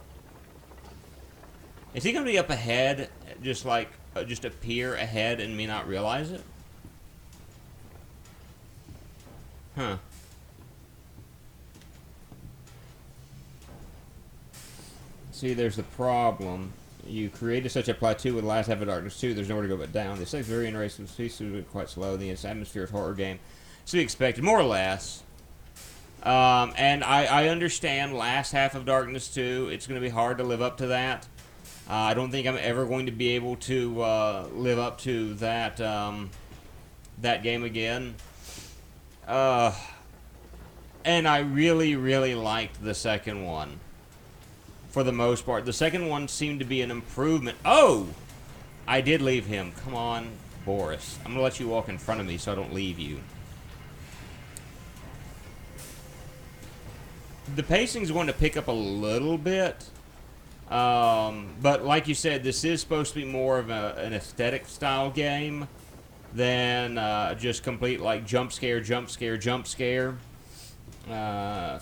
Is he going to be up ahead, just like, just appear ahead and me not realize it? Huh. See, there's the problem. You created such a plateau with the last half of Darkness 2, there's nowhere to go but down. This is very interesting. The speech is quite slow. The atmosphere of horror game. It's to be expected, more or less. And I understand last half of Darkness 2, it's going to be hard to live up to that. I don't think I'm ever going to be able to live up to that that game again. And I really, really liked the second one. For the most part. The second one seemed to be an improvement. Oh! I did leave him. Come on, Boris. I'm going to let you walk in front of me so I don't leave you. The pacing's going to pick up a little bit. But like you said, this is supposed to be more of an aesthetic style game than just complete like jump scare, jump scare, jump scare.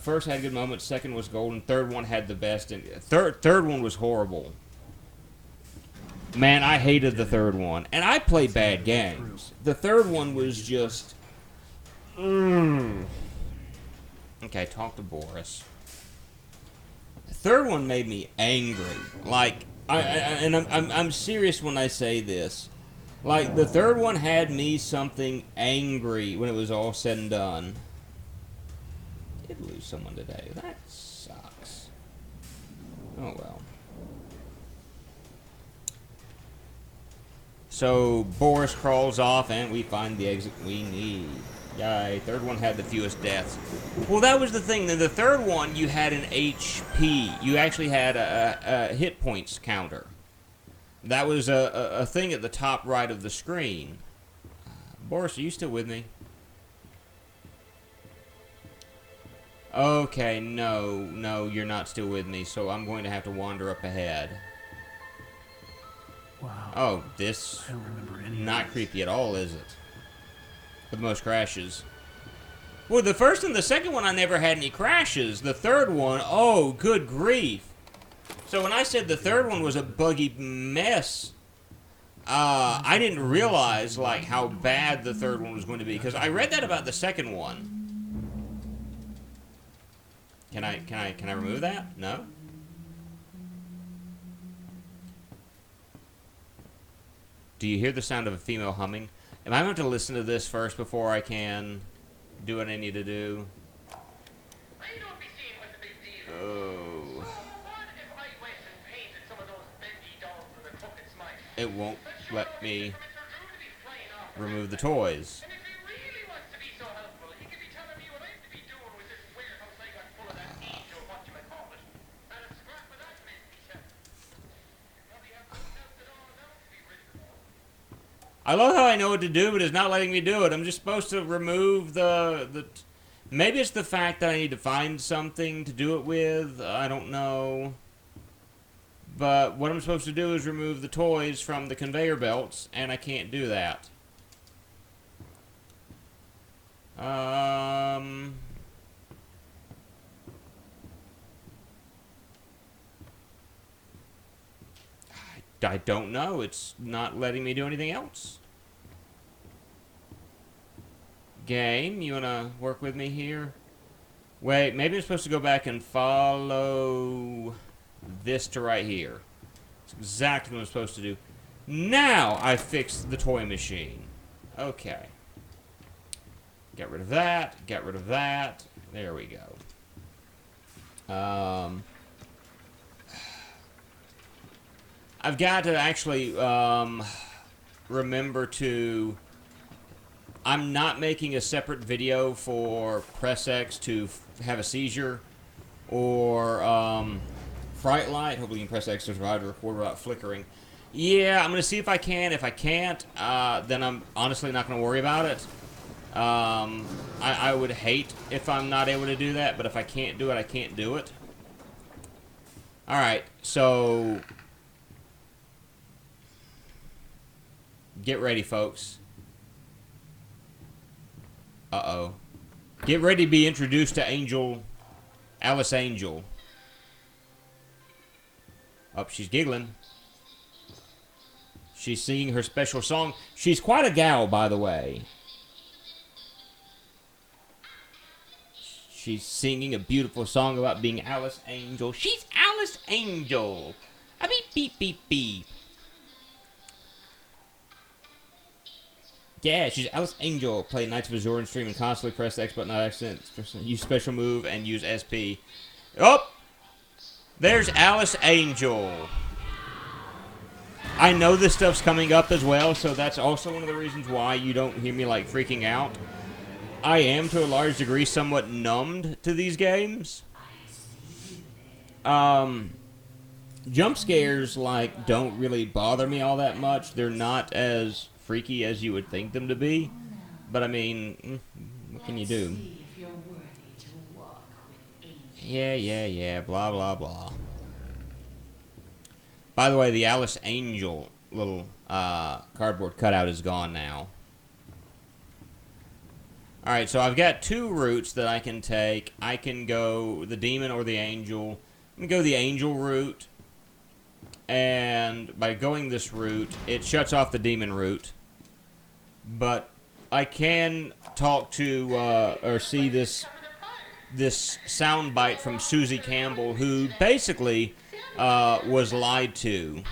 First had good moments, second was golden, third one had the best, and third one was horrible. Man, I hated the third one, and I play bad games. The third one was just... Okay, talk to Boris. The third one made me angry. Like, I'm serious when I say this. Like, the third one had me something angry when it was all said and done. Did lose someone today. That sucks. Oh well. So Boris crawls off and we find the exit we need. Yay, third one had the fewest deaths. Well, that was the thing. The third one, you had an HP. You actually had a hit points counter. That was a thing at the top right of the screen. Boris, are you still with me? Okay, no, you're not still with me, so I'm going to have to wander up ahead. Wow. Oh, this... I don't remember any not of this. creepy at all, is it? For the most crashes. Well, the first and the second one, I never had any crashes. The third one, oh, good grief. So when I said the third one was a buggy mess, I didn't realize, like, how bad the third one was going to be, because I read that about the second one. Can I remove that? No? Do you hear the sound of a female humming? Am I going to listen to this first before I can do what I need to do? I don't be seeing what the big deal is. Oh. So what if I went and painted some of those bendy dolls with a crooked smile? It won't let me Mr. Drew to be flying off. remove the toys. And if he really wants to be so helpful, he could be telling me what I have to be doing with this warehouse I got full of that angel, whatchamacallit. And a scrap of that messy shit. You probably have something else that all else to be rid of. I love how I know what to do, but it's not letting me do it. I'm just supposed to remove the maybe it's the fact that I need to find something to do it with. I don't know. But what I'm supposed to do is remove the toys from the conveyor belts, and I can't do that. I don't know. It's not letting me do anything else. Game, you want to work with me here? Wait, maybe I'm supposed to go back and follow this to right here. That's exactly what I'm supposed to do. Now I fixed the toy machine. Okay. Get rid of that. Get rid of that. There we go. I've got to actually remember to I'm not making a separate video for Press X to have a seizure or Fright Light. Hopefully you can press X to survive to record without flickering. Yeah, I'm going to see if I can. If I can't, then I'm honestly not going to worry about it. I would hate if I'm not able to do that, but if I can't do it, I can't do it. Alright, so get ready, folks. Uh-oh. Get ready to be introduced to Alice Angel. Oh, she's giggling. She's singing her special song. She's quite a gal, by the way. She's singing a beautiful song about being Alice Angel. She's Alice Angel. A beep, beep, beep, beep. Yeah, she's Alice Angel. Play Knights of Azure and stream and constantly press the X button on accident. Use special move and use SP. Oh! There's Alice Angel. I know this stuff's coming up as well, so that's also one of the reasons why you don't hear me, like, freaking out. I am, to a large degree, somewhat numbed to these games. Jump scares, like, don't really bother me all that much. They're not as freaky as you would think them to be. But, I mean, what can you do? Yeah, blah, blah, blah. By the way, the Alice Angel little cardboard cutout is gone now. Alright, so I've got two routes that I can take. I can go the demon or the angel. I'm going to go the angel route. And by going this route, it shuts off the demon route. But I can talk to or see this soundbite from Susie Campbell, who basically was lied to.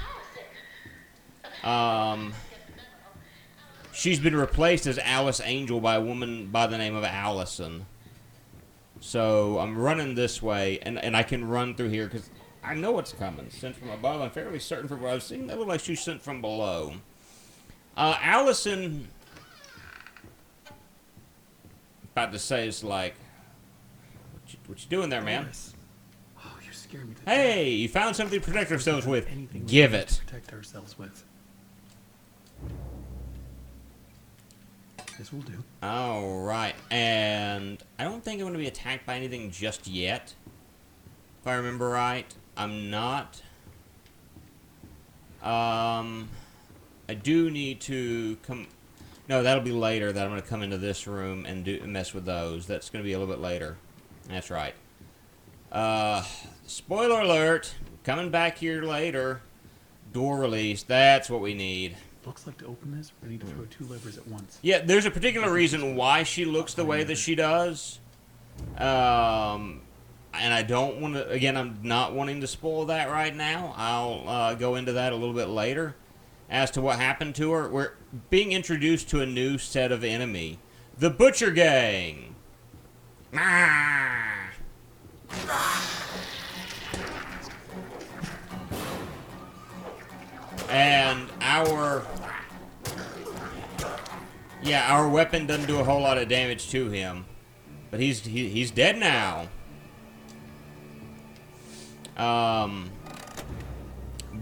She's been replaced as Alice Angel by a woman by the name of Allison. So I'm running this way, and I can run through here because I know what's coming. Sent from above. I'm fairly certain from what I've seen. That looked like she's sent from below. Allison, about to say, is like, what you doing there, man? Oh, you scared me to Hey, you found something to protect ourselves with. Anything we Give can it. to protect ourselves with. This will do. Alright, and I don't think I'm going to be attacked by anything just yet. If I remember right, I'm not. I do need to come... No, that'll be later that I'm going to come into this room and mess with those. That's going to be a little bit later. That's right. Spoiler alert. Coming back here later. Door release. That's what we need. Looks like to open this, we need to throw two levers at once. Yeah, there's a particular reason why she looks the way that she does. And I don't want to... Again, I'm not wanting to spoil that right now. I'll go into that a little bit later. As to what happened to her, we're being introduced to a new set of enemy. The Butcher Gang. And our weapon doesn't do a whole lot of damage to him. But he's dead now.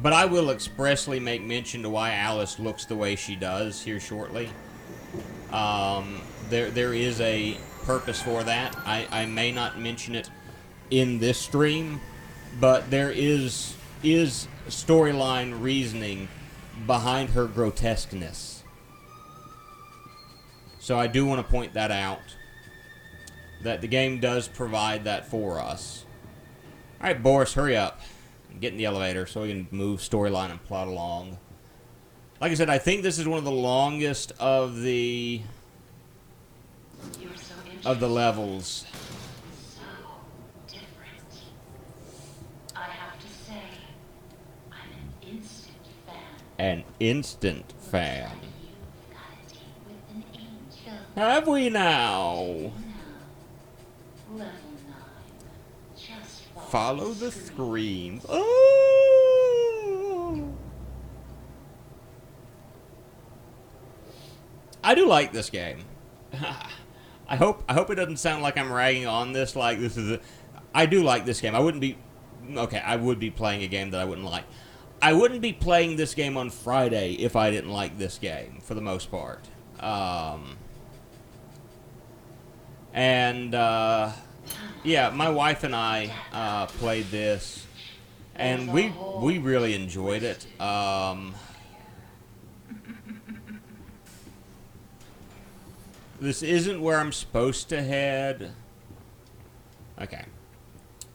But I will expressly make mention to why Alice looks the way she does here shortly. There is a purpose for that. I may not mention it in this stream, but there is storyline reasoning behind her grotesqueness. So I do want to point that out. That the game does provide that for us. Alright, Boris, hurry up. Get in the elevator so we can move storyline and plot along. Like I said, I think this is one of the longest of the levels. So different. I have to say, I'm an instant fan. An instant fan. You've got a date with an angel. Have we now? Level 9. Just Follow the screams. Oh! I do like this game. I hope it doesn't sound like I'm ragging on this. Like this is I do like this game. I wouldn't be okay. I would be playing a game that I wouldn't like. I wouldn't be playing this game on Friday if I didn't like this game for the most part. Yeah, my wife and I played this, and we really enjoyed it. This isn't where I'm supposed to head. Okay.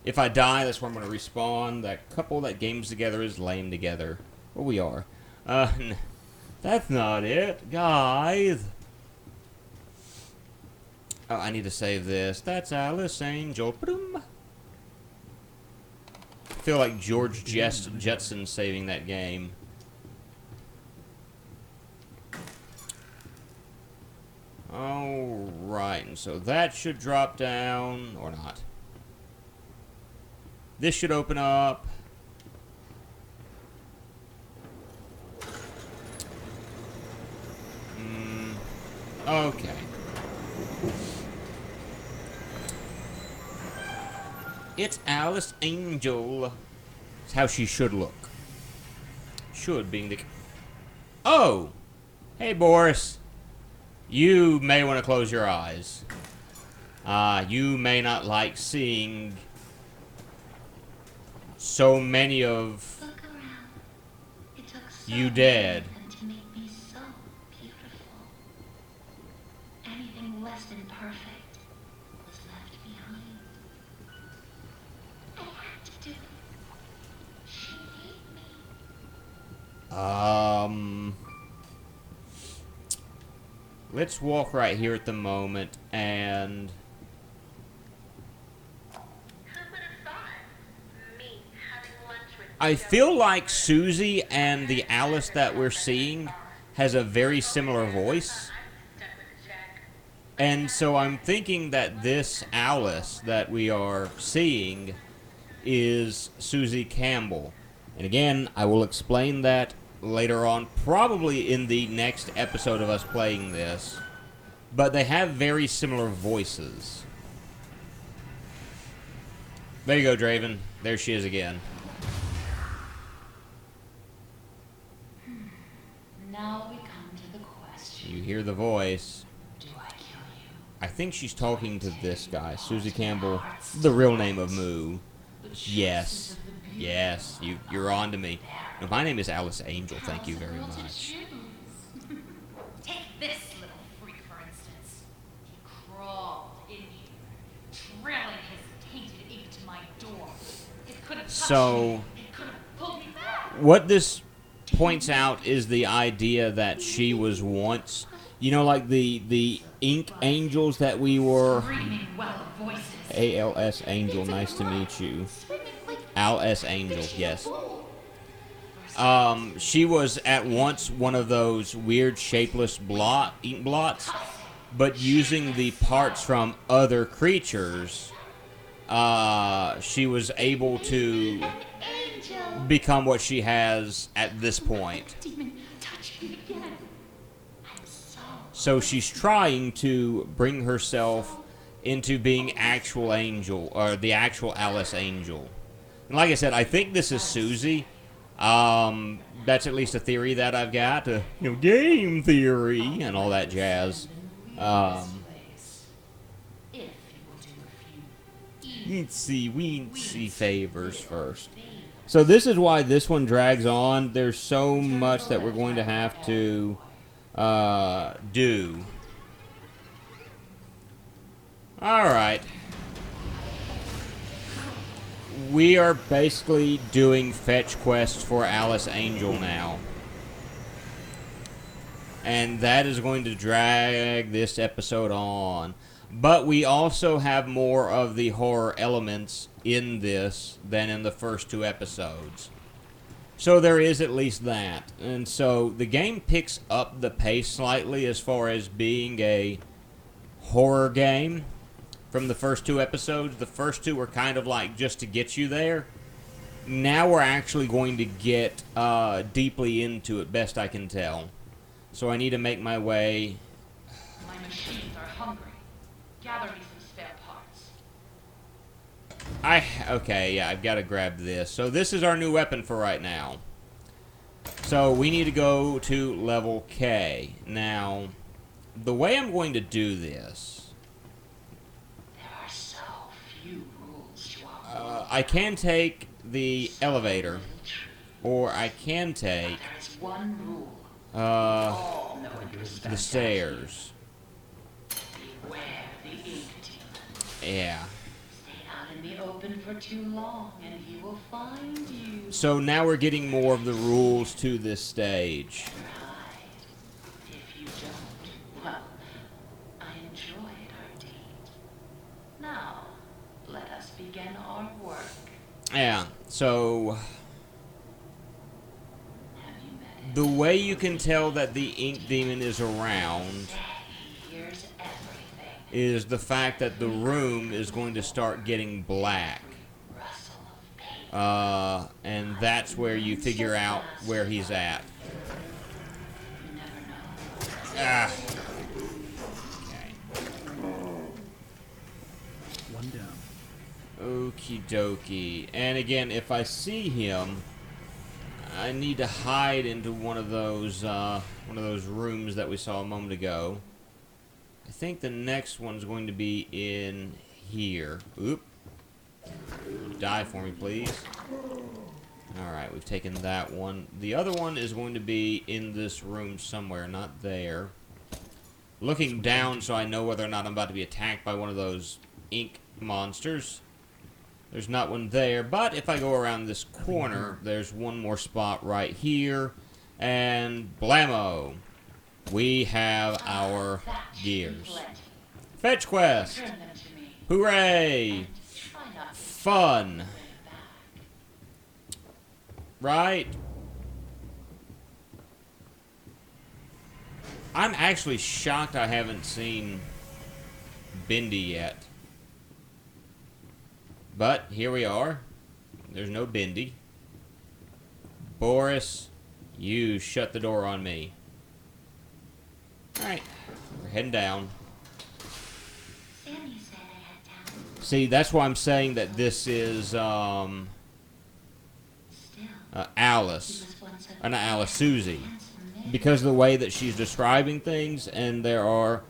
If I die, that's where I'm going to respawn. That couple that games together is lame together. Well, we are. That's not it, guys. Oh, I need to save this. That's Alice Angel. Ba-dum. I feel like George Jetson saving that game. Alright, and so that should drop down, or not. This should open up. Okay. It's Alice Angel. It's how she should look. Should being the... Oh! Hey, Boris. You may want to close your eyes. You may not like seeing so many of Look around. It took so you dead. long to make me so beautiful. Anything less than perfect was left behind. I had to do it. She made me. Let's walk right here at the moment, and Who would have thought? Me having lunch with I feel like Susie and the Alice that we're seeing has a very similar voice. stuck with a check. And so I'm thinking that this Alice that we are seeing is Susie Campbell. And again, I will explain that later on, probably in the next episode of us playing this. But they have very similar voices. There you go, Draven. There she is again. Now we come to the question. You hear the voice. Do I kill you? I think she's talking to this guy, Susie Campbell, the real name of Moo. Yes. Yes, you're on to me. No, my name is Alice Angel, thank you very much. Take this little freak, for instance. He crawled in here, trailing his tainted ink to my door. It could have touched So, me. It could have pulled me back. what this points out is the idea that she was once, you know, like the ink angels that we were. Screaming well of voices. ALS Angel, nice to meet you. Screaming like ALS Angel, she's a yes. bull. She was at once one of those weird shapeless ink blots, but using the parts from other creatures, she was able to Angel. become what she has at this point. Demon, touch me again. I'm So she's trying to bring herself into being actual Angel, or the actual Alice Angel. And like I said, I think this is Susie. That's at least a theory that I've got. Game theory and all that jazz. If you will do a few Let's see, we see favors first. So this is why this one drags on. There's so much that we're going to have to do. Alright. We are basically doing fetch quests for Alice Angel now. And that is going to drag this episode on. But we also have more of the horror elements in this than in the first two episodes. So there is at least that. And so the game picks up the pace slightly as far as being a horror game from the first two episodes. The first two were kind of like just to get you there. Now we're actually going to get deeply into it, best I can tell. So I need to make my way. My machines are Gather me some spare parts. Okay, yeah, I've got to grab this. So this is our new weapon for right now. So we need to go to level K. Now, the way I'm going to do this, There are so few rules to our I can take the elevator, or I can take There is one rule. uh, All know it respect. the stairs. Beware the ink demon. Yeah. Stay out in the open for too long, and he will find you. So now we're getting more of the rules to this stage. Hide. If you don't, well, I enjoyed our date. Now, let us begin our work. Yeah, so Have you met him? the way you can tell that the ink demon is around He hears everything. is the fact that the room is going to start getting black. Rustle of paper. And that's where you figure out where he's at. You never know. Ah. Okay. One down. Okie dokie. And again, if I see him, I need to hide into one of those rooms that we saw a moment ago. I think the next one's going to be in here. Oop. Die for me, please. Alright, we've taken that one. The other one is going to be in this room somewhere, not there. Looking down so I know whether or not I'm about to be attacked by one of those ink monsters. There's not one there, but if I go around this corner, there's one more spot right here. And blammo! We have our gears. Plenty. Fetch quest! Turn them to me. Hooray! Try not to Fun! back. Right? I'm actually shocked I haven't seen Bendy yet. But here we are. There's no Bendy. Boris, you shut the door on me. Alright, we're heading down. Sammy said I had talent. See, that's why I'm saying that this is, Still, Alice. he was once a Not Alice, Susie. handsome man. Because of the way that she's describing things, and there are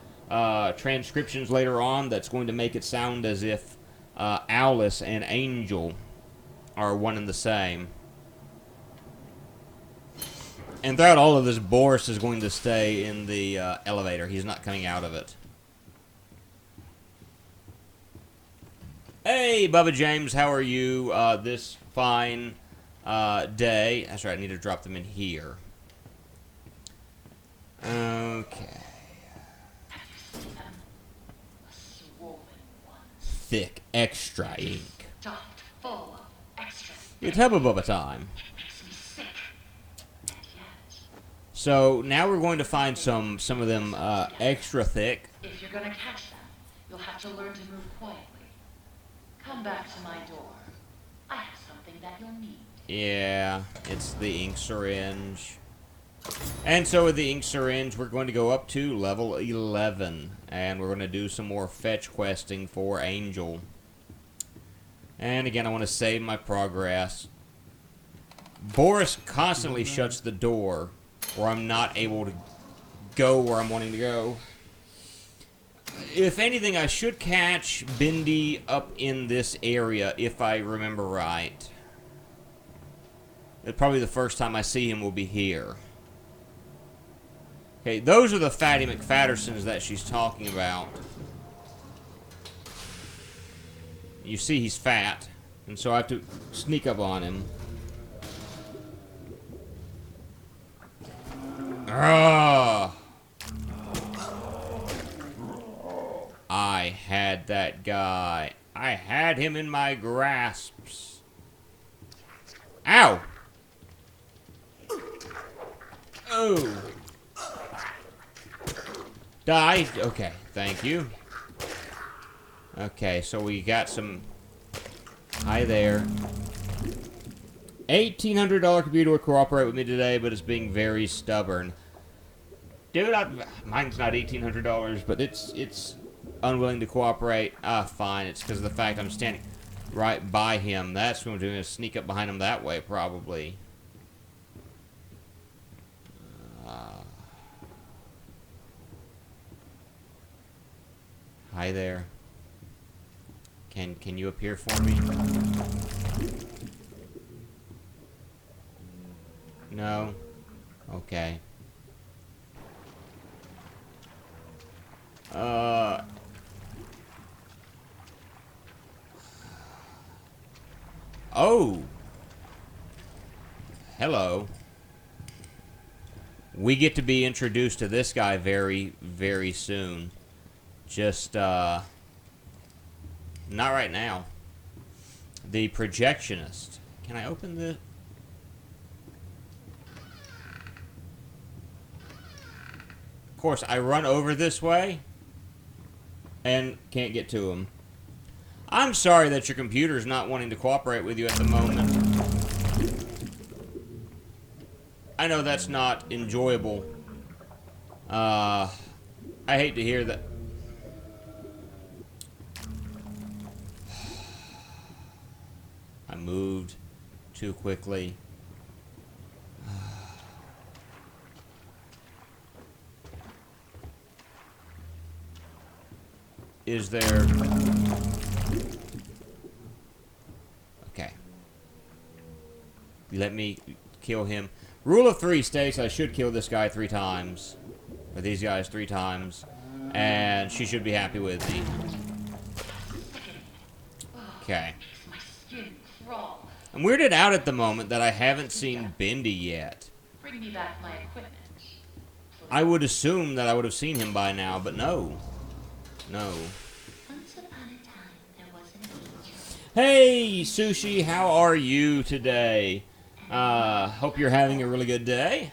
transcriptions later on that's going to make it sound as if Alice and Angel are one and the same. And throughout all of this, Boris is going to stay in the elevator. He's not coming out of it. Hey, Bubba James, how are you this fine day? That's right, I need to drop them in here. Okay. Have you seen him? A swollen one, Thick extra ink. stuffed full of extra. It's Hubba Bubba time. Makes me sick. And yet, So now we're going to find some of them extra thick. if you're gonna catch them, you'll have to learn to move quietly. Come back to my door. I have something that you'll need. Yeah, it's the ink syringe. And so with the ink syringe, we're going to go up to level 11. And we're going to do some more fetch questing for Angel. And again, I want to save my progress. Boris constantly shuts the door, or I'm not able to go where I'm wanting to go. If anything, I should catch Bendy up in this area, if I remember right. Probably the first time I see him will be here. Okay, those are the Fatty McFattersons that she's talking about. You see he's fat, and so I have to sneak up on him. Ah! I had that guy. I had him in my grasps. Ow! Oh! Die. Okay, thank you. Okay, so we got some... Hi there. $1,800 computer would cooperate with me today, but it's being very stubborn. Dude, mine's not $1,800, but it's unwilling to cooperate. Ah, fine. It's because of the fact I'm standing right by him. That's what I'm doing, is sneak up behind him that way, probably. Hi there. Can you appear for me? No? Okay. Oh! Hello. We get to be introduced to this guy very, very soon. Just, not right now. The projectionist. Can I open the... Of course, I run over this way and can't get to him. I'm sorry that your computer's not wanting to cooperate with you at the moment. I know that's not enjoyable. I hate to hear that. I moved too quickly. Is there... Okay. Let me kill him. Rule of 3 states I should kill this guy 3 times. Or these guys 3 times. And she should be happy with me. Okay. I'm weirded out at the moment that I haven't seen Bendy yet. Bring me back my equipment. I would assume that I would have seen him by now, but no. No. Once upon a time, there was an angel. Hey, Sushi, how are you today? Hope you're having a really good day.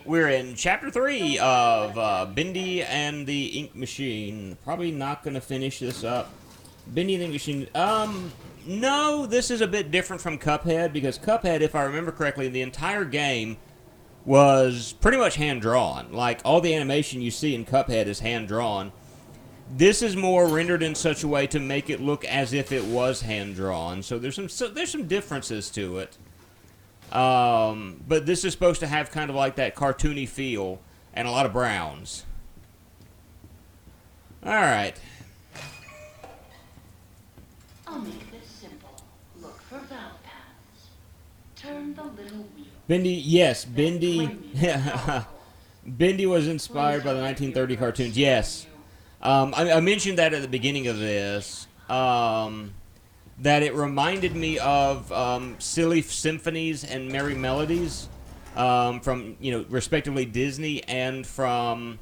We're in Chapter 3 of Bendy and the Ink Machine. Probably not going to finish this up. Bendy and the Ink Machine. No, this is a bit different from Cuphead, because Cuphead, if I remember correctly, the entire game was pretty much hand-drawn. Like, all the animation you see in Cuphead is hand-drawn. This is more rendered in such a way to make it look as if it was hand-drawn. So there's some differences to it. But this is supposed to have kind of like that cartoony feel and a lot of browns. Alright. I'll make this simple. Look for valve paths. Turn the little wheel. Bendy, yes, Bendy. Bendy was inspired by the 1930 cartoons. Yes. I mentioned that at the beginning of this. That it reminded me of Silly Symphonies and Merry Melodies from, you know, respectively Disney and from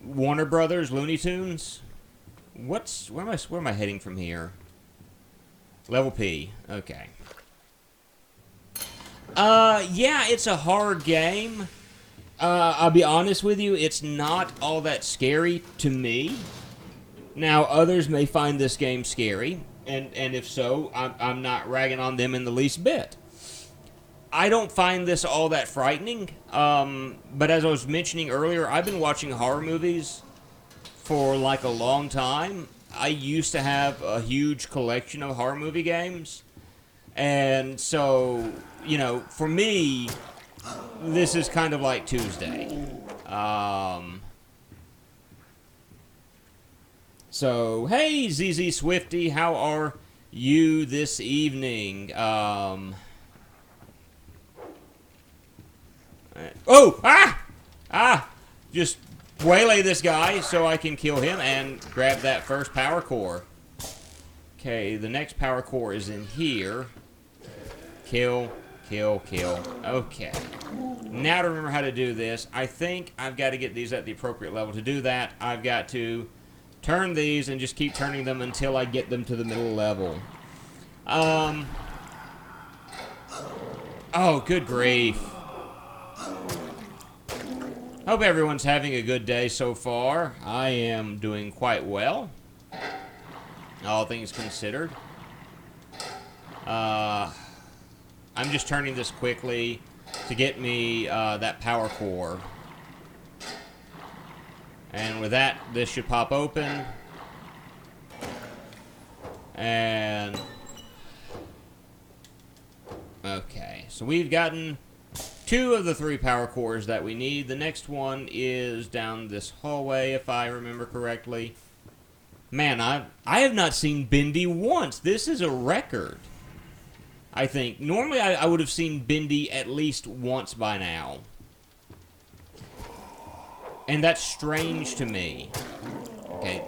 Warner Brothers Looney Tunes. Where am I heading from here? Level P. Okay. Yeah, it's a horror game. I'll be honest with you, it's not all that scary to me. Now, others may find this game scary, and if so, I'm not ragging on them in the least bit. I don't find this all that frightening, but as I was mentioning earlier, I've been watching horror movies for like a long time. I used to have a huge collection of horror movie games, and so, you know, for me, this is kind of like Tuesday. So, hey, ZZ Swifty, how are you this evening? Just waylay this guy so I can kill him and grab that first power core. Okay, the next power core is in here. Kill. Okay. Now to remember how to do this, I think I've got to get these at the appropriate level. To do that, I've got to turn these and just keep turning them until I get them to the middle level. Oh, good grief. Hope everyone's having a good day so far. I am doing quite well, all things considered. I'm just turning this quickly to get me that power core. And with that, this should pop open. And... okay, so we've gotten 2 of the 3 power cores that we need. The next one is down this hallway, if I remember correctly. Man, I have not seen Bendy once. This is a record, I think. Normally, I would have seen Bendy at least once by now. And that's strange to me. Okay.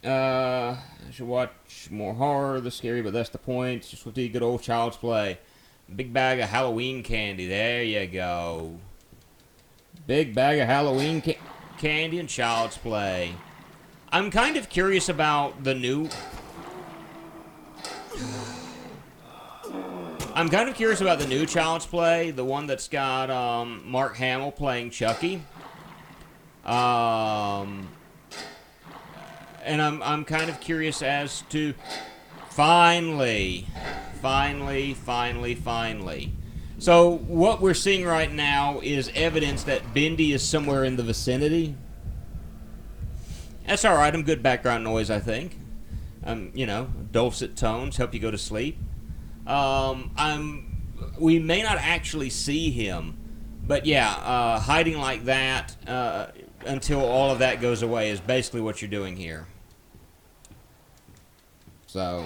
I should watch more horror, the scary, but that's the point. It's just with the good old Child's Play. Big bag of Halloween candy. There you go. Big bag of Halloween candy and Child's Play. I'm kind of curious about the new... I'm kind of curious about the new Child's Play, the one that's got Mark Hamill playing Chucky. And I'm kind of curious as to finally. So what we're seeing right now is evidence that Bendy is somewhere in the vicinity. That's all right. I'm good background noise, I think. You know, dulcet tones help you go to sleep. We may not actually see him, but yeah, hiding like that until all of that goes away is basically what you're doing here. So,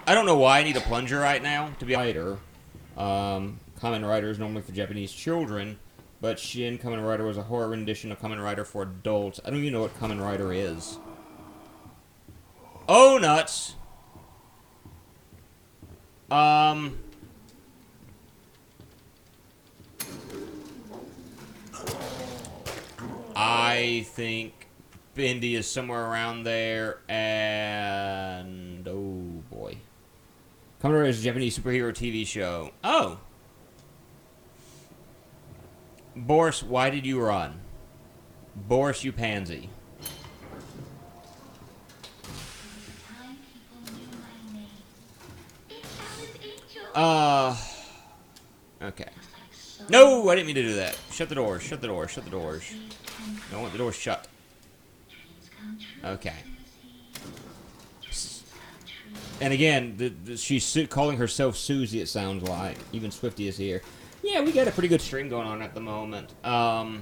I don't know why I need a plunger right now to be a writer. Kamen Rider is normally for Japanese children, but Shin Kamen Rider was a horror rendition of Kamen Rider for adults. I don't even know what Kamen Rider is. Oh, nuts! I think Bendy is somewhere around there, and oh boy. Kamen Rider is a Japanese superhero TV show. Oh! Boris, why did you run? Boris, you pansy. Okay. No, I didn't mean to do that. Shut the doors, shut the doors, shut the doors. I want the doors shut. Okay. And again, she's calling herself Susie, it sounds like. Even Swifty is here. Yeah, we got a pretty good stream going on at the moment. I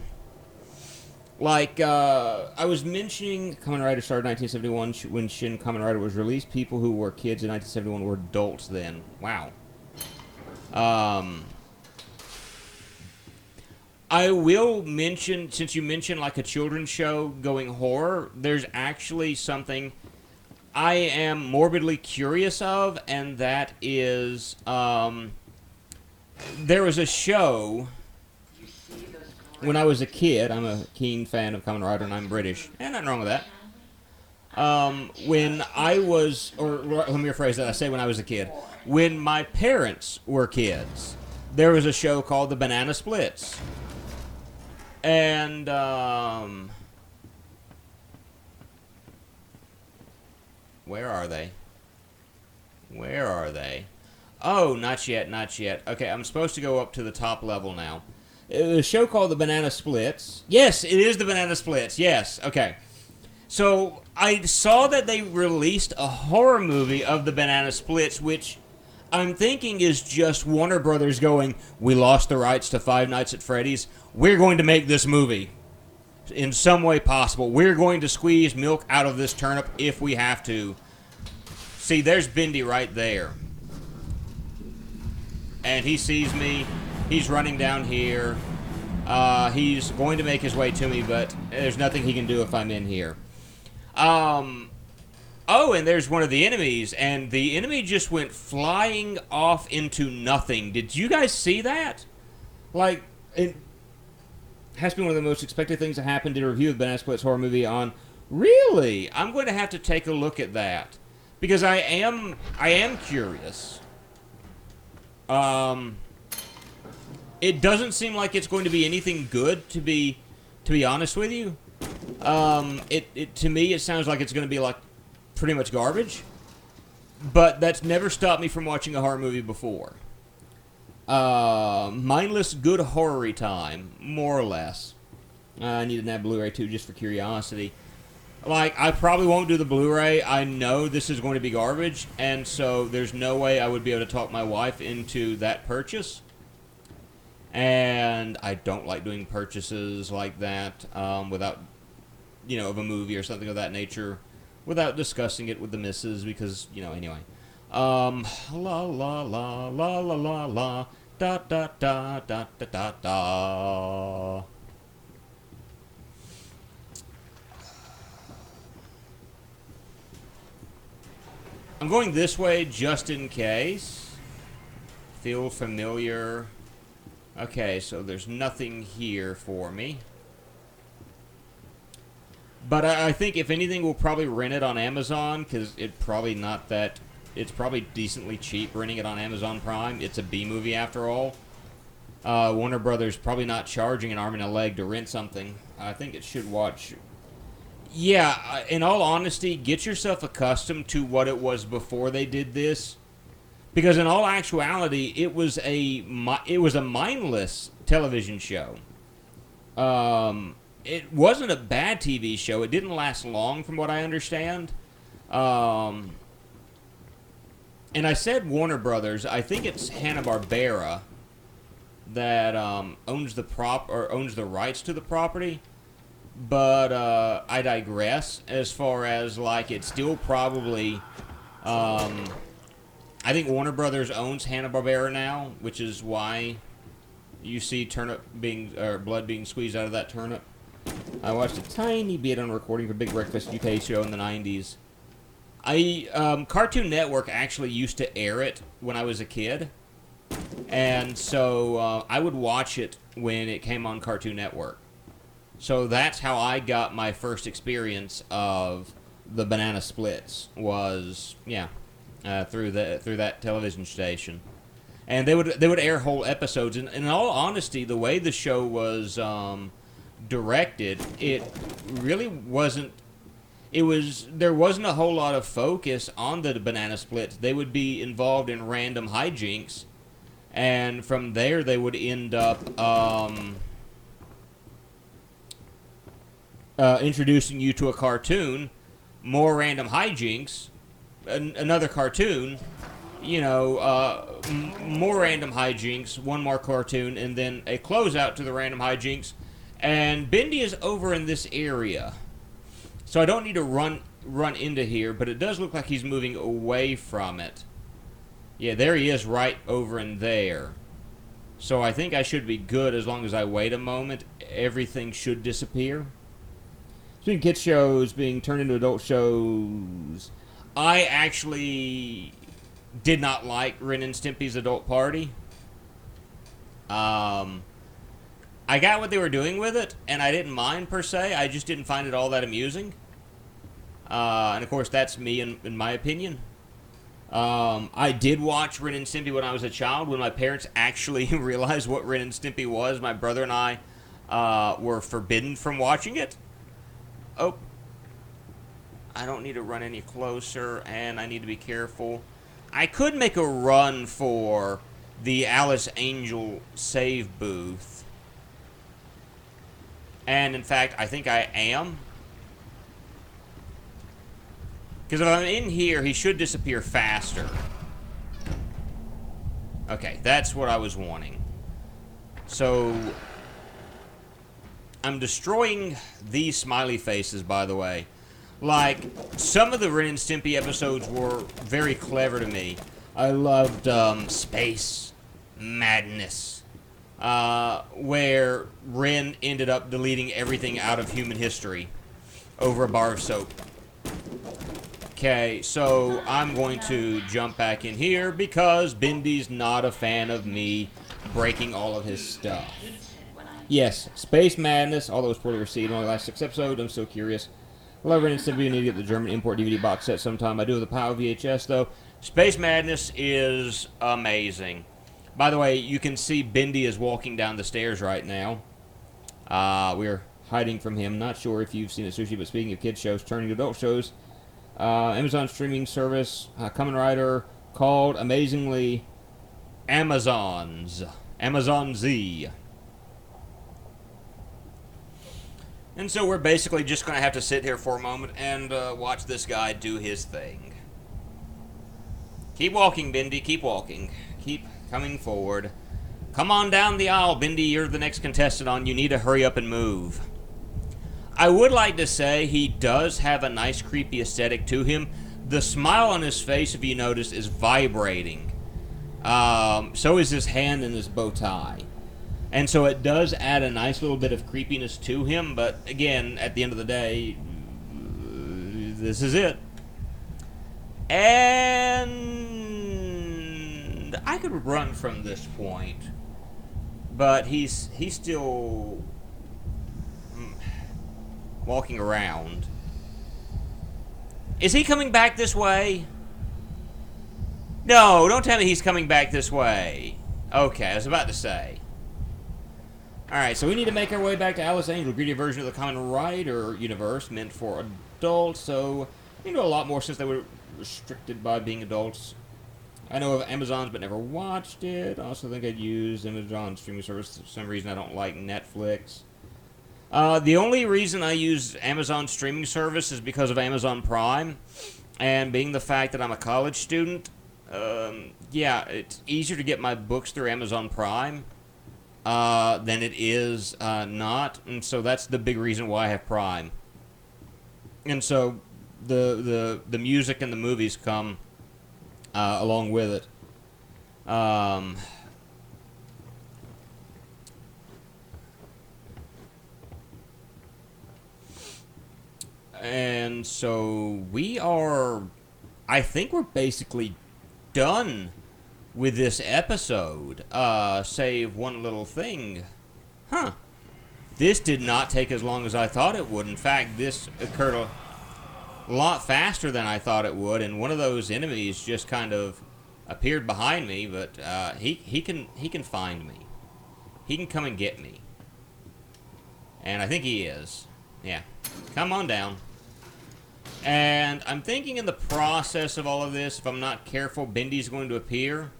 was mentioning Kamen Rider started in 1971 when Shin Kamen Rider was released. People who were kids in 1971 were adults then. Wow. I will mention, since you mentioned like a children's show going horror, there's actually something I am morbidly curious of, and that is, there was a show when I was a kid. I'm a keen fan of Kamen Rider, and I'm British, and nothing wrong with that. When I was, or let me rephrase that, I say when I was a kid. When my parents were kids, there was a show called The Banana Splits. And, where are they? Where are they? Oh, not yet, not yet. Okay, I'm supposed to go up to the top level now. A show called The Banana Splits. Yes, it is The Banana Splits. Yes, okay. So, I saw that they released a horror movie of The Banana Splits, which I'm thinking is just Warner Brothers going, we lost the rights to Five Nights at Freddy's. We're going to make this movie in some way possible. We're going to squeeze milk out of this turnip if we have to. See, there's Bendy right there. And he sees me. He's running down here. He's going to make his way to me, but there's nothing he can do if I'm in here. Oh, and there's one of the enemies, and the enemy just went flying off into nothing. Did you guys see that? Like, it has been one of the most expected things that happened in a review of Banana Splits horror movie on. Really? I'm going to have to take a look at that, because I am curious. It doesn't seem like it's going to be anything good, to be honest with you. To me, it sounds like it's going to be like pretty much garbage. But that's never stopped me from watching a horror movie before. mindless good horror time, more or less. I need to have Blu-ray too, just for curiosity. Like, I probably won't do the Blu-ray. I know this is going to be garbage, and so there's no way I would be able to talk my wife into that purchase. And I don't like doing purchases like that without, of a movie or something of that nature, without discussing it with the missus, because, anyway. La la la la la la la da da da da da da da. I'm going this way just in case. Feel familiar. Okay, so there's nothing here for me. But I think if anything, we'll probably rent it on Amazon, because it's probably decently cheap renting it on Amazon Prime. It's a B movie after all. Warner Brothers probably not charging an arm and a leg to rent something. I think it should watch. Yeah, in all honesty, get yourself accustomed to what it was before they did this, because in all actuality, it was a mindless television show. It wasn't a bad TV show. It didn't last long, from what I understand. And I said Warner Brothers. I think it's Hanna-Barbera that owns the rights to the property. But I digress. As far as it's still probably. I think Warner Brothers owns Hanna-Barbera now, which is why you see blood being squeezed out of that turnip. I watched a tiny bit on recording for Big Breakfast UK show in the 90s. Cartoon Network actually used to air it when I was a kid, and so I would watch it when it came on Cartoon Network. So that's how I got my first experience of the Banana Splits, was through that television station, and they would air whole episodes. And in all honesty, the way the show was directed, it really wasn't. There wasn't a whole lot of focus on the Banana Splits. They would be involved in random hijinks, and from there they would end up introducing you to a cartoon, more random hijinks, another cartoon, more random hijinks, one more cartoon, and then a closeout to the random hijinks. And Bendy is over in this area, so I don't need to run into here, but it does look like he's moving away from it. Yeah, there he is, right over in there. So I think I should be good as long as I wait a moment. Everything should disappear. Speaking of kids shows being turned into adult shows, I actually did not like Ren and Stimpy's Adult Party. I got what they were doing with it, and I didn't mind per se. I just didn't find it all that amusing. And of course, that's me in my opinion. I did watch Ren and Stimpy when I was a child, when my parents actually realized what Ren and Stimpy was. My brother and I were forbidden from watching it. Oh, I don't need to run any closer, and I need to be careful. I could make a run for the Alice Angel save booth. And in fact, I think I am. Because if I'm in here, he should disappear faster. Okay, that's what I was wanting. So, I'm destroying these smiley faces, by the way. Like, some of the Ren and Stimpy episodes were very clever to me. I loved Space Madness, where Ren ended up deleting everything out of human history over a bar of soap. Okay, so I'm going to jump back in here because Bendy's not a fan of me breaking all of his stuff. Yes, Space Madness, although it was poorly received in only the last 6 episodes, I'm still curious. I love Ren and Stimpy. I need to get the German import DVD box set sometime. I do have the POW VHS, though. Space Madness is amazing. By the way, you can see Bendy is walking down the stairs right now. We're hiding from him. Not sure if you've seen it, Sushi, but speaking of kids shows, turning to adult shows, Amazon streaming service, Kamen Rider, called, amazingly, Amazons. Amazon Z. And so we're basically just going to have to sit here for a moment and watch this guy do his thing. Keep walking, Bendy. Keep walking. Keep coming forward. Come on down the aisle, Bendy. You're the next contestant on. You need to hurry up and move. I would like to say he does have a nice creepy aesthetic to him. The smile on his face, if you notice, is vibrating. So is his hand and his bow tie. And so it does add a nice little bit of creepiness to him, but again, at the end of the day, this is it. And I could run from this point, but he's still walking around. Is he coming back this way? No, don't tell me he's coming back this way. Okay, I was about to say. Alright, so we need to make our way back to Alice Angel, a greedy version of the Common Rider universe meant for adults, so we can do a lot more since they were restricted by being adults. I know of Amazon's but never watched it. I also think I'd use Amazon streaming service. For some reason I don't like Netflix. The only reason I use Amazon streaming service is because of Amazon Prime, and being the fact that I'm a college student, yeah, it's easier to get my books through Amazon Prime than it is not, and so that's the big reason why I have Prime. And so the music and the movies come along with it. And so we are, I think we're basically done with this episode, save one little thing. Huh. This did not take as long as I thought it would. In fact, this occurred a lot faster than I thought it would, and one of those enemies just kind of appeared behind me, but he can find me. He can come and get me. And I think he is. Yeah. Come on down. And I'm thinking in the process of all of this, if I'm not careful, Bendy's going to appear.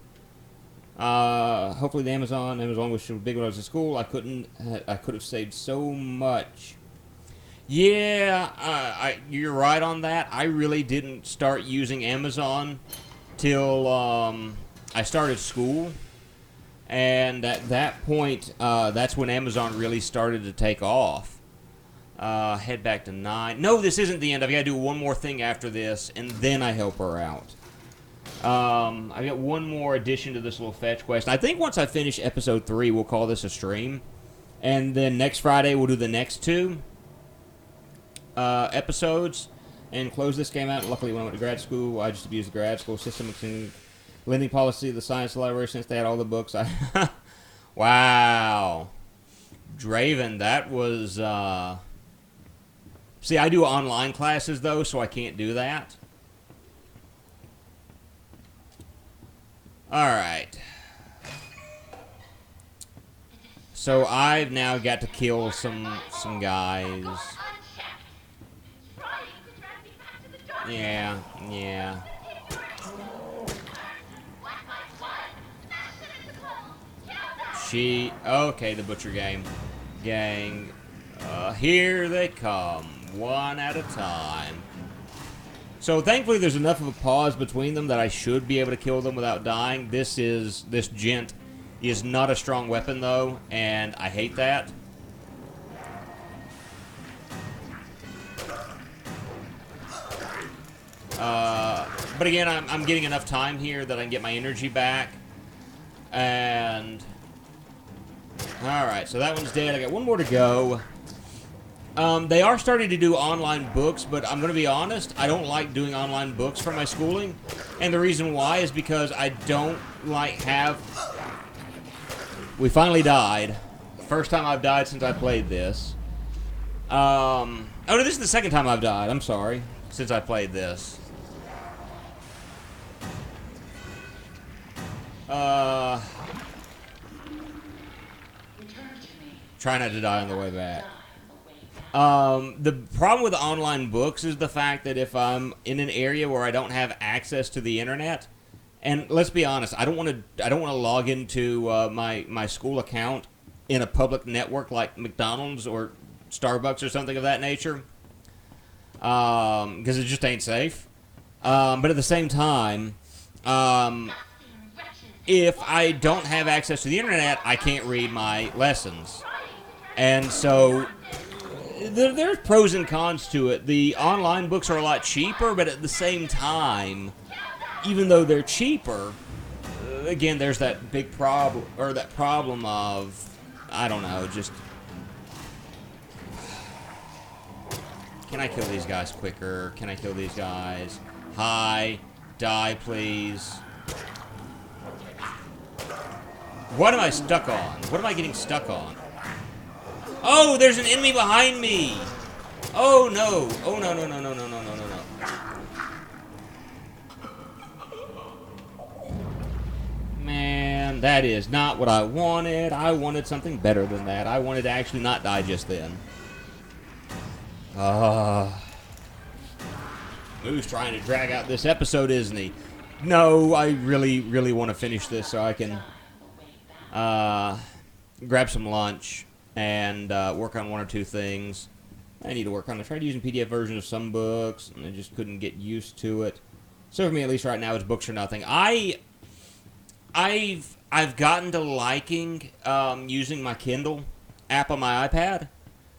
Hopefully the Amazon was so big when I was in school. I could have saved so much. Yeah, you're right on that. I really didn't start using Amazon till I started school. And at that point, that's when Amazon really started to take off. Head back to 9. No, this isn't the end. I've got to do one more thing after this, and then I help her out. I've got one more addition to this little fetch quest. I think once I finish episode 3, we'll call this a stream. And then next Friday, we'll do the next 2 episodes and close this game out. Luckily, when I went to grad school, I just abused the grad school system. Lending policy, the science library, since they had all the books. Wow. Draven, that was... See, I do online classes, though, so I can't do that. Alright. So I've now got to kill some guys. Yeah. Okay, the Butcher Gang. Here they come, one at a time. So thankfully there's enough of a pause between them that I should be able to kill them without dying. This gent is not a strong weapon though, and I hate that. But again, I'm getting enough time here that I can get my energy back. And alright, so that one's dead. I got one more to go. They are starting to do online books, but I'm going to be honest, I don't like doing online books for my schooling. And the reason why is because I don't like We finally died. First time I've died since I played this. Oh no, this is the second time I've died. I'm sorry. Since I played this. Try not to die on the way back. The problem with online books is the fact that if I'm in an area where I don't have access to the internet, And let's be honest, I don't want to log into my school account in a public network like McDonald's or Starbucks or something of that nature, because it just ain't safe. But at the same time, if I don't have access to the internet, I can't read my lessons. And so there's pros and cons to it. The online books are a lot cheaper, but at the same time, even though they're cheaper, again, there's that big problem, or that problem of, I don't know, just... Can I kill these guys quicker? Can I kill these guys? Hi. Die, please. What am I stuck on? What am I getting stuck on? Oh, there's an enemy behind me! Oh, no. Oh, no, no, no, no, no, no, no, no, no. Man, that is not what I wanted. I wanted something better than that. I wanted to actually not die just then. Moo's trying to drag out this episode, isn't he? No, I really, really want to finish this so I can grab some lunch and work on one or two things. I need to work on it. I tried using PDF versions of some books, and I just couldn't get used to it. So for me, at least right now, it's books or nothing. I've gotten to liking using my Kindle app on my iPad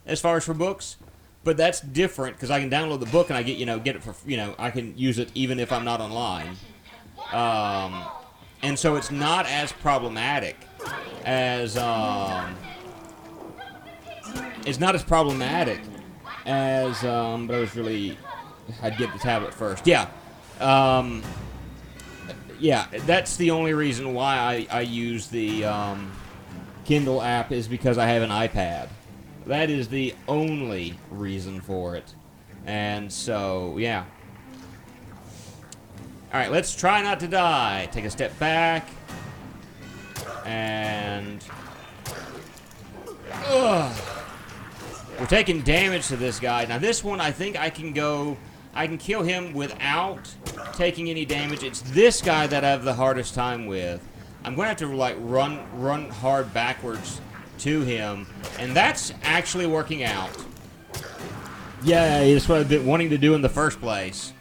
as far as for books, but that's different because I can download the book and I get it for I can use it even if I'm not online, and so it's not as problematic as but I'd get the tablet first. Yeah. Yeah, that's the only reason why I use the Kindle app is because I have an iPad. That is the only reason for it. And so, yeah. Alright, let's try not to die. Take a step back. And... Ugh. We're taking damage to this guy. Now this one, I think I can kill him without taking any damage. It's this guy that I have the hardest time with. I'm going to have to, like, run hard backwards to him. And that's actually working out. Yeah, that's what I've been wanting to do in the first place.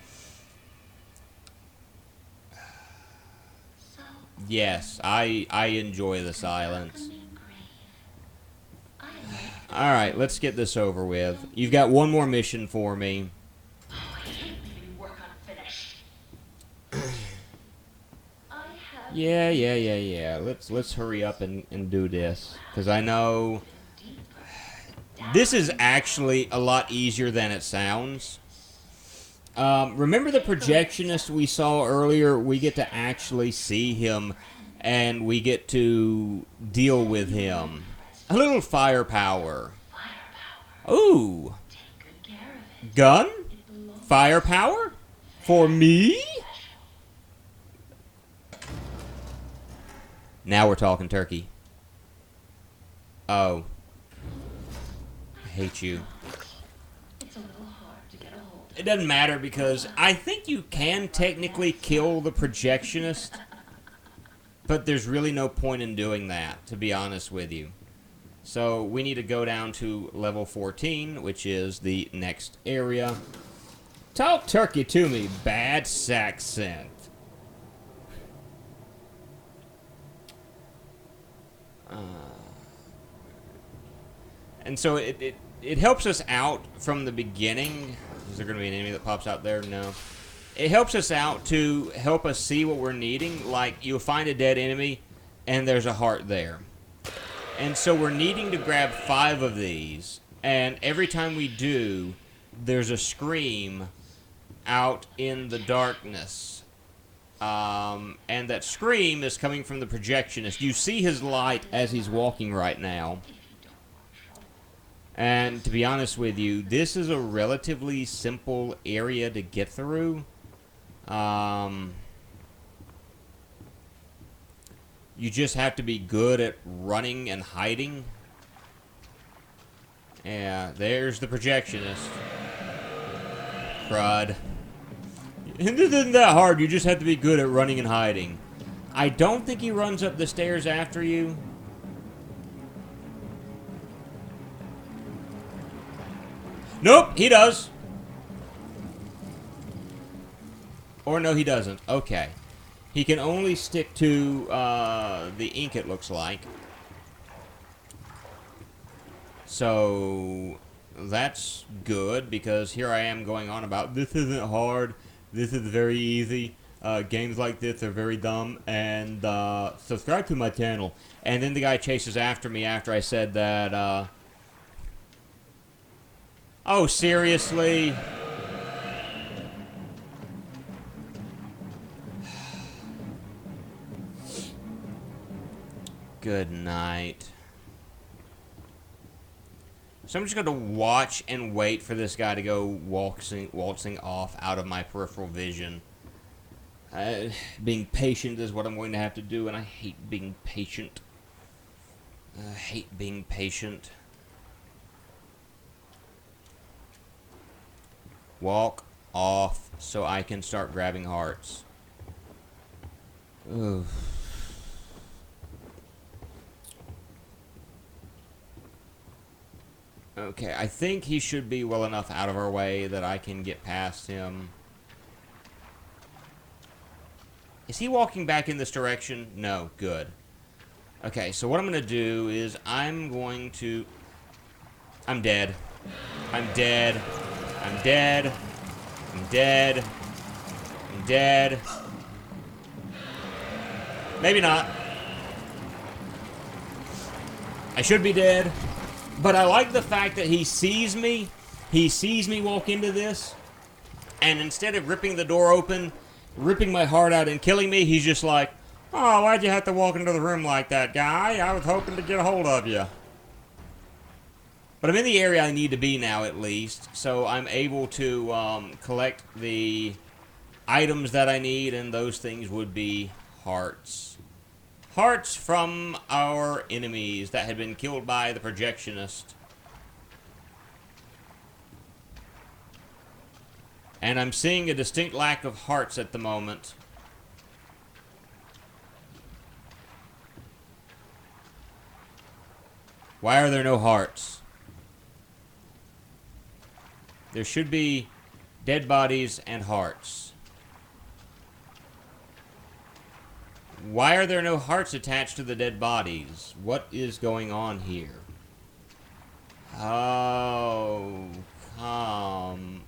Yes, I enjoy the silence. Alright, let's get this over with. You've got one more mission for me. Yeah. Let's hurry up and do this. Because I know this is actually a lot easier than it sounds. Remember the projectionist we saw earlier? We get to actually see him and we get to deal with him. A little firepower. Ooh. Gun? Firepower? For me? Now we're talking turkey. Oh. I hate you. It doesn't matter because I think you can technically kill the projectionist, but there's really no point in doing that, to be honest with you. So we need to go down to level 14, which is the next area. Talk turkey to me, bad accent. And so it helps us out from the beginning. Is there going to be an enemy that pops out there? No. It helps us out to help us see what we're needing. Like, you'll find a dead enemy, and there's a heart there. And so we're needing to grab 5 of these. And every time we do, there's a scream out in the darkness. And that scream is coming from the projectionist. You see his light as he's walking right now. And to be honest with you, this is a relatively simple area to get through. You just have to be good at running and hiding. Yeah, there's the projectionist. Crud. And this isn't that hard. You just have to be good at running and hiding. I don't think he runs up the stairs after you. Nope, he does. Or no, he doesn't. Okay. He can only stick to the ink, it looks like. So that's good, because here I am going on about this isn't hard, this is very easy, games like this are very dumb, and subscribe to my channel. And then the guy chases after me after I said that, oh, seriously? Good night. So I'm just going to watch and wait for this guy to go waltzing off out of my peripheral vision. Being patient is what I'm going to have to do, and I hate being patient. I hate being patient. Walk off so I can start grabbing hearts. Ugh. Okay, I think he should be well enough out of our way that I can get past him. Is he walking back in this direction? No, good. Okay, so what I'm going to do is I'm dead. I'm dead. I'm dead. I'm dead. I'm dead. Maybe not. I should be dead. But I like the fact that he sees me walk into this, and instead of ripping the door open, ripping my heart out and killing me, he's just like, oh, why'd you have to walk into the room like that, guy? I was hoping to get a hold of you. But I'm in the area I need to be now, at least, so I'm able to collect the items that I need, and those things would be hearts. Hearts from our enemies that had been killed by the projectionist. And I'm seeing a distinct lack of hearts at the moment. Why are there no hearts? There should be dead bodies and hearts. Why are there no hearts attached to the dead bodies? What is going on here? Oh, come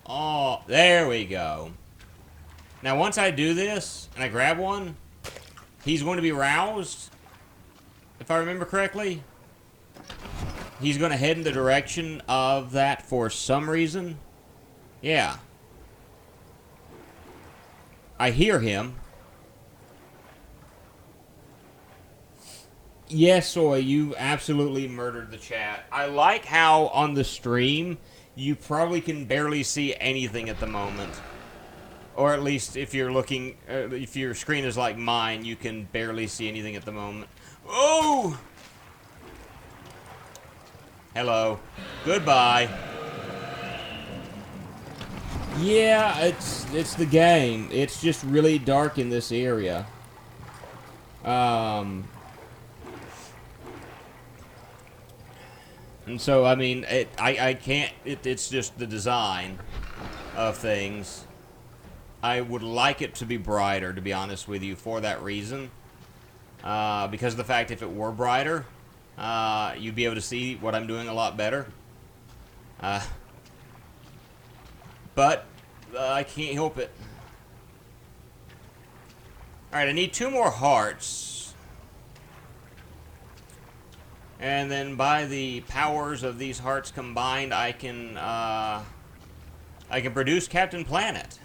on. There we go. Now, once I do this, and I grab one, he's going to be roused, if I remember correctly. He's going to head in the direction of that for some reason. Yeah. I hear him. Yes, Soy, you absolutely murdered the chat. I like how on the stream, you probably can barely see anything at the moment. Or at least if you're looking, if your screen is like mine, you can barely see anything at the moment. Oh! Hello. Goodbye. Yeah, it's the game. It's just really dark in this area. And so, I mean, I can't, it's just the design of things. I would like it to be brighter, to be honest with you, for that reason. Because of the fact if it were brighter, you'd be able to see what I'm doing a lot better. But I can't help it. Alright, I need 2 more hearts. And then by the powers of these hearts combined, I can produce Captain Planet.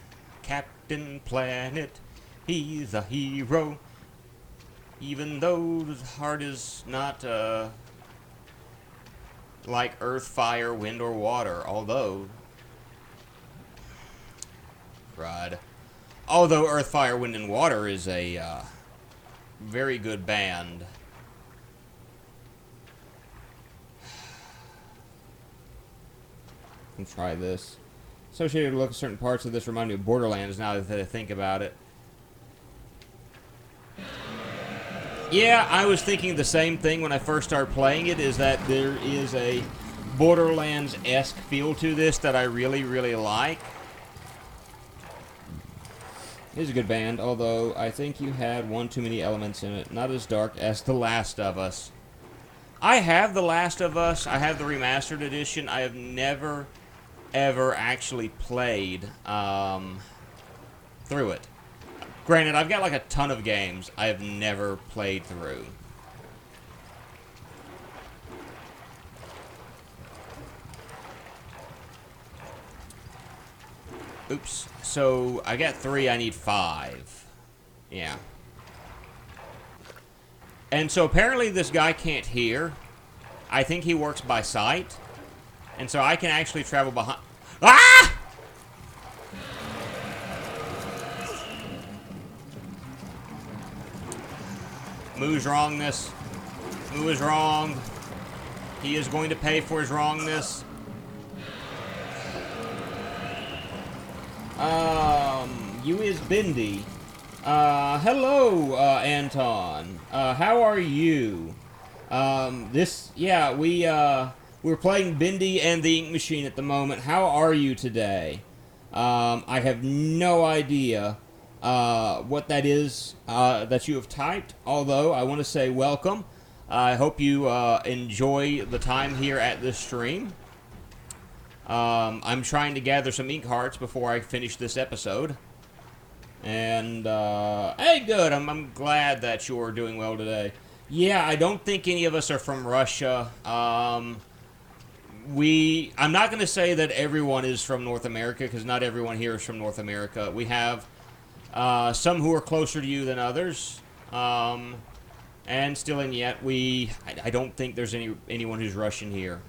Captain Planet, he's a hero. Even though his heart is not like earth, fire, wind, or water. Although Earth, Fire, Wind, and Water is a very good band. Let's try this. Associated look, certain parts of this remind me of Borderlands now that I think about it. Yeah, I was thinking the same thing when I first started playing it, is that there is a Borderlands-esque feel to this that I really, really like. It is a good band, although I think you had one too many elements in it. Not as dark as The Last of Us. I have The Last of Us. I have the remastered edition. I have never, ever actually played through it. Granted, I've got like a ton of games I have never played through. Oops. So, I got 3, I need 5. Yeah. And so apparently this guy can't hear. I think he works by sight. And so I can actually travel behind... Ah! Moo's wrongness. Moo is wrong. He is going to pay for his wrongness. You is Bendy. Hello, Anton. How are you? We're playing Bendy and the Ink Machine at the moment. How are you today? I have no idea what that is that you have typed, although I want to say welcome. I hope you enjoy the time here at this stream. I'm trying to gather some ink hearts before I finish this episode. And, hey, good. I'm glad that you're doing well today. Yeah, I don't think any of us are from Russia. I'm not going to say that everyone is from North America, because not everyone here is from North America. We have some who are closer to you than others. And still and yet, I don't think there's anyone who's Russian here.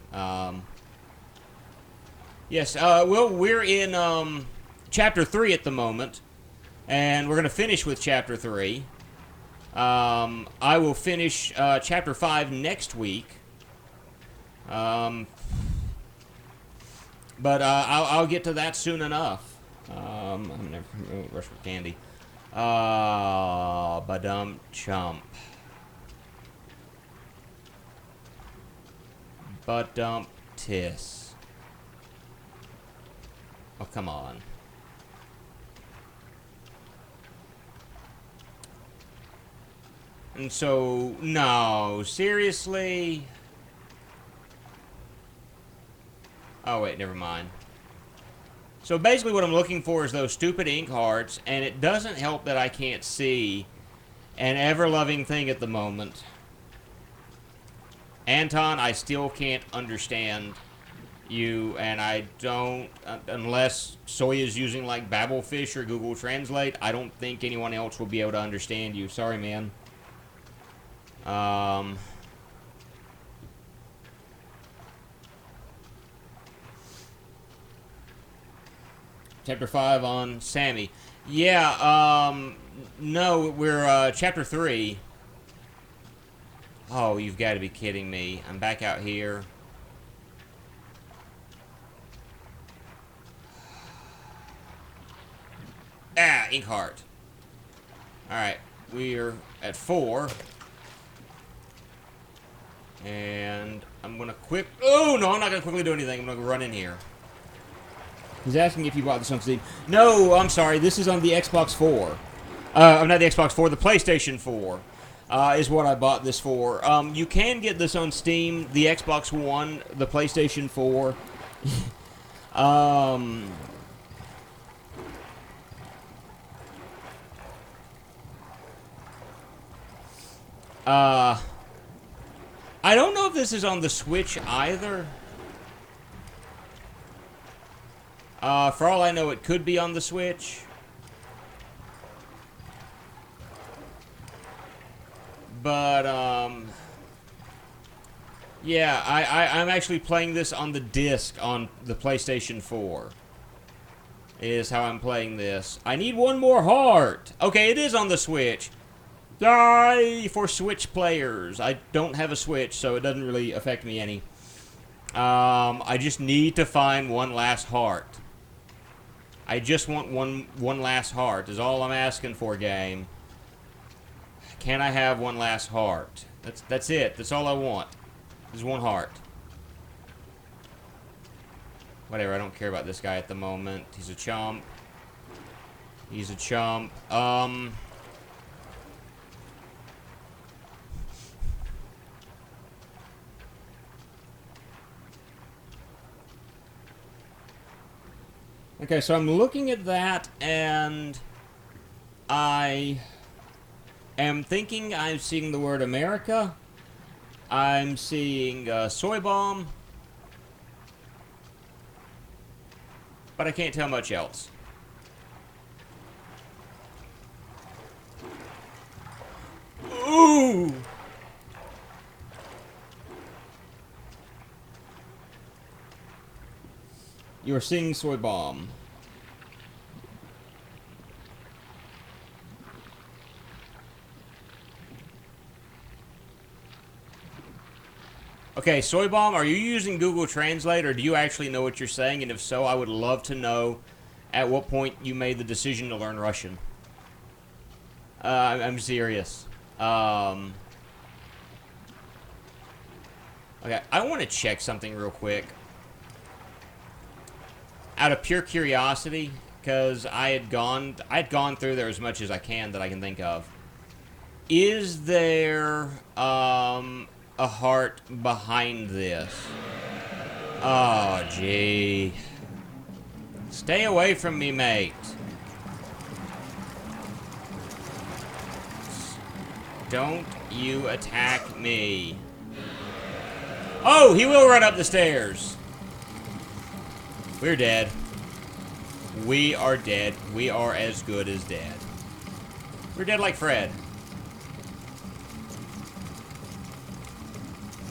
Yes, well, we're in Chapter 3 at the moment, and we're going to finish with Chapter 3. I will finish Chapter 5 next week. But I'll get to that soon enough. I'm never rush for candy. Badum chump. Badump tis. Oh, come on. And so, no, seriously? Oh, wait, never mind. So basically what I'm looking for is those stupid ink hearts, and it doesn't help that I can't see an ever-loving thing at the moment. Anton, I still can't understand you, and I don't, unless Soya's using like Babelfish or Google Translate, I don't think anyone else will be able to understand you. Sorry, man. Chapter 5 on Sammy. Yeah, no, we're, Chapter 3. Oh, you've got to be kidding me. I'm back out here. Ah, ink heart. Alright, we're at 4. And I'm gonna oh, no, I'm not gonna quickly do anything. I'm gonna run in here. He's asking if you bought this on Steam. No, I'm sorry. This is on the Xbox 4. Not the Xbox 4, the PlayStation 4 is what I bought this for. You can get this on Steam, the Xbox One, the PlayStation 4. I don't know if this is on the Switch either. For all I know, it could be on the Switch. But, yeah, I'm actually playing this on the disc on the PlayStation 4. Is how I'm playing this. I need one more heart. Okay, it is on the Switch. Die for Switch players. I don't have a Switch, so it doesn't really affect me any. I just need to find one last heart. I just want one last heart is all I'm asking for, game. Can I have one last heart? That's it. That's all I want. Is one heart. Whatever, I don't care about this guy at the moment. He's a chump. He's a chump. Okay, so I'm looking at that, and I am thinking I'm seeing the word America. I'm seeing soy bomb. But I can't tell much else. Ooh! You're seeing soy bomb. Okay, soy bomb, are you using Google Translate, or do you actually know what you're saying? And if so, I would love to know at what point you made the decision to learn Russian. I'm serious. Okay, I want to check something real quick. Out of pure curiosity, because I had gone through there as much as I can that I can think of. Is there a heart behind this? Oh, gee. Stay away from me, mate. Don't you attack me. Oh, he will run up the stairs. We're dead. We are dead. We are as good as dead. We're dead like Fred.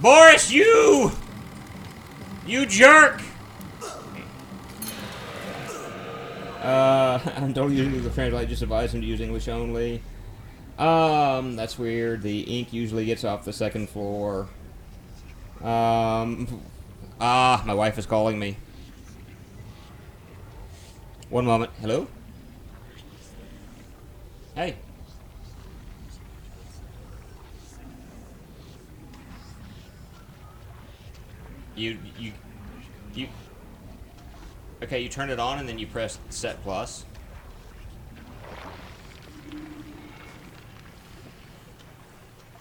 Boris, you! You jerk! I'm totally using Google Translate. Just advise him to use English only. That's weird. The ink usually gets off the second floor. My wife is calling me. One moment. Hello? Hey. You okay, you turn it on and then you press set plus.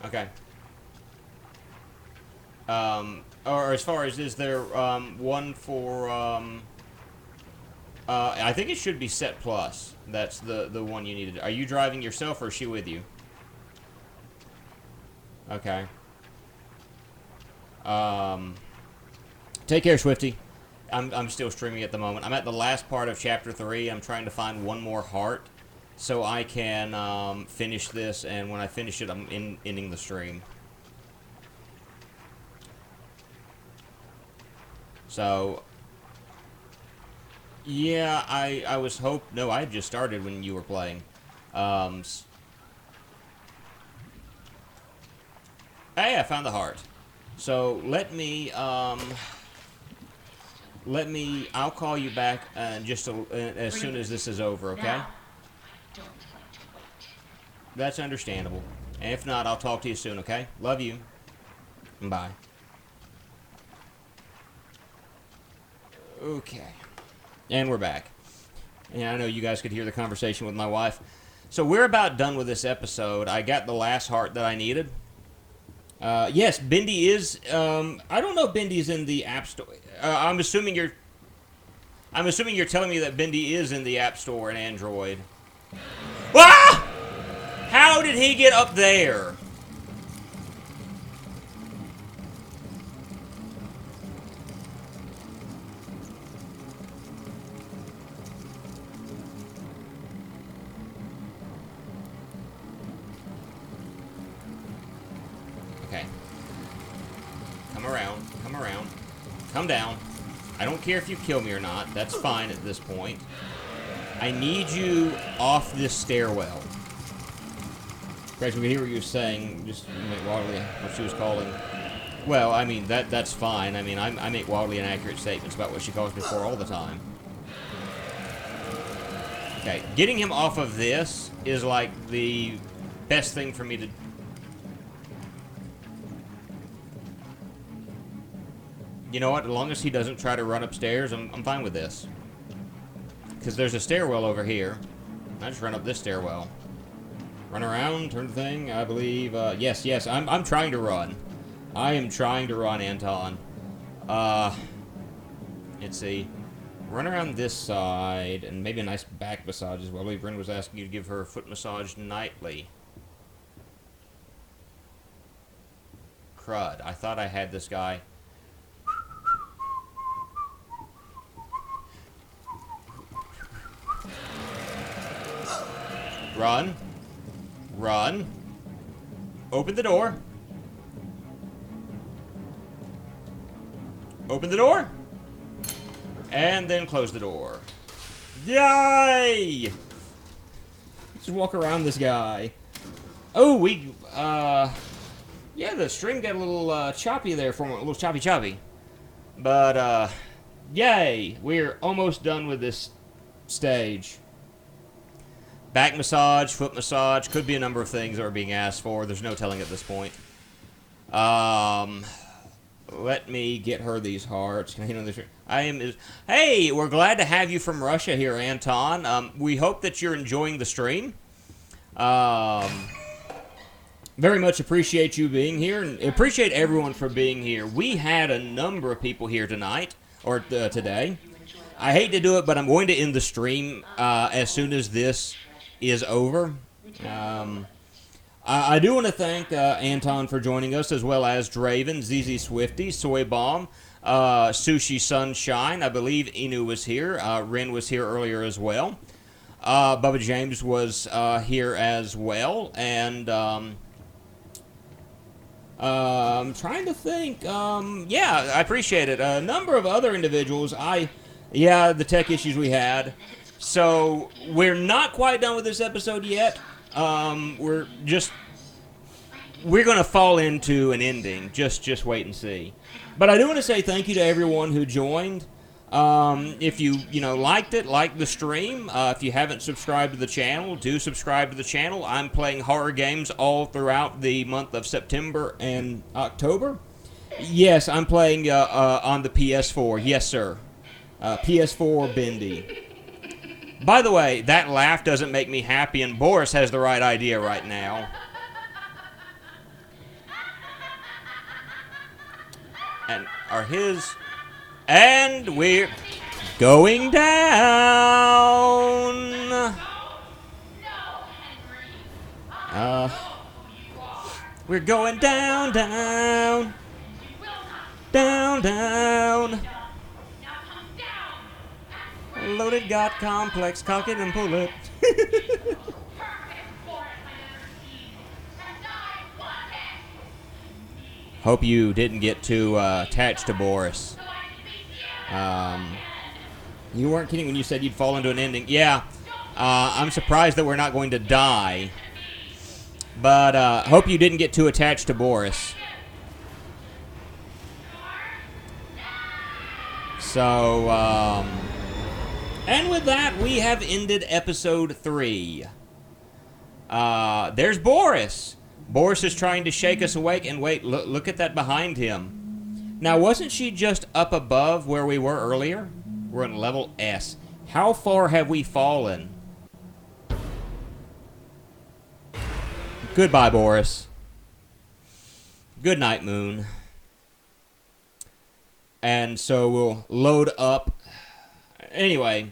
Okay. Or as far as, is there one for I think it should be set plus. That's the one you needed. Are you driving yourself, or is she with you? Okay. Take care, Swifty. I'm still streaming at the moment. I'm at the last part of chapter 3. I'm trying to find one more heart so I can finish this, and when I finish it, I'm ending the stream. So, yeah, I was no, I had just started when you were playing. Hey, I found the heart. So, I'll call you back just as soon as this is over, okay? Now, I don't like to wait. That's understandable. And if not, I'll talk to you soon, okay? Love you. Bye. Okay. And we're back. And I know you guys could hear the conversation with my wife. So we're about done with this episode. I got the last heart that I needed. Yes, Bendy is, I don't know if Bendy's in the App Store. I'm assuming you're telling me that Bendy is in the App Store and Android. Ah! How did he get up there? Okay. Come around. Come around. Come down. I don't care if you kill me or not. That's fine at this point. I need you off this stairwell. Guys, we can hear what you're saying. Just make wildly what she was calling. Well, I mean, that's fine. I mean, I make wildly inaccurate statements about what she calls me for all the time. Okay, getting him off of this is like the best thing for me to... You know what? As long as he doesn't try to run upstairs, I'm fine with this. Because there's a stairwell over here. I just run up this stairwell. Run around, turn the thing, I believe. Yes, I'm trying to run. I am trying to run, Anton. Let's see. Run around this side, and maybe a nice back massage as well. I believe Brenda was asking you to give her a foot massage nightly. Crud. I thought I had this guy. Run. Run. Open the door. Open the door. And then close the door. Yay! Just walk around this guy. Oh, yeah, the stream got a little choppy there for a little choppy. But, yay! We're almost done with this stage. Back massage, foot massage, could be a number of things that are being asked for. There's no telling at this point. Let me get her these hearts. Can I hit on this? Hey, we're glad to have you from Russia here, Anton. We hope that you're enjoying the stream. Very much appreciate you being here, and appreciate everyone for being here. We had a number of people here tonight, or today. I hate to do it, but I'm going to end the stream as soon as this is over. I do want to thank Anton for joining us, as well as Draven, ZZ Swifty, Soy Bomb, Sushi Sunshine. I believe Inu was here. Ren was here earlier as well. Bubba James was here as well. And I'm trying to think. Yeah, I appreciate it. A number of other individuals. Yeah, the tech issues we had. So we're not quite done with this episode yet. We're going to fall into an ending. Just wait and see. But I do want to say thank you to everyone who joined. If you liked it, like the stream. If you haven't subscribed to the channel, do subscribe to the channel. I'm playing horror games all throughout the month of September and October. Yes, I'm playing on the PS4. Yes, sir. PS4 Bendy. By the way, that laugh doesn't make me happy, and Boris has the right idea right now. And and we're going down. We're going down, down, down, down. Loaded, got complex, cock it and pull it. Hope you didn't get too attached to Boris. You weren't kidding when you said you'd fall into an ending. Yeah, I'm surprised that we're not going to die. But hope you didn't get too attached to Boris. So, and with that, we have ended episode 3. There's Boris. Boris is trying to shake us awake, and wait, look at that behind him. Now, wasn't she just up above where we were earlier? We're on level S. How far have we fallen? Goodbye, Boris. Good night, Moon. And so we'll load up. Anyway,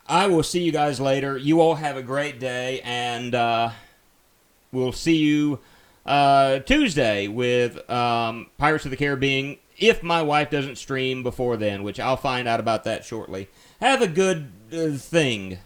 I will see you guys later. You all have a great day, and we'll see you Tuesday with Pirates of the Caribbean, if my wife doesn't stream before then, which I'll find out about that shortly. Have a good thing.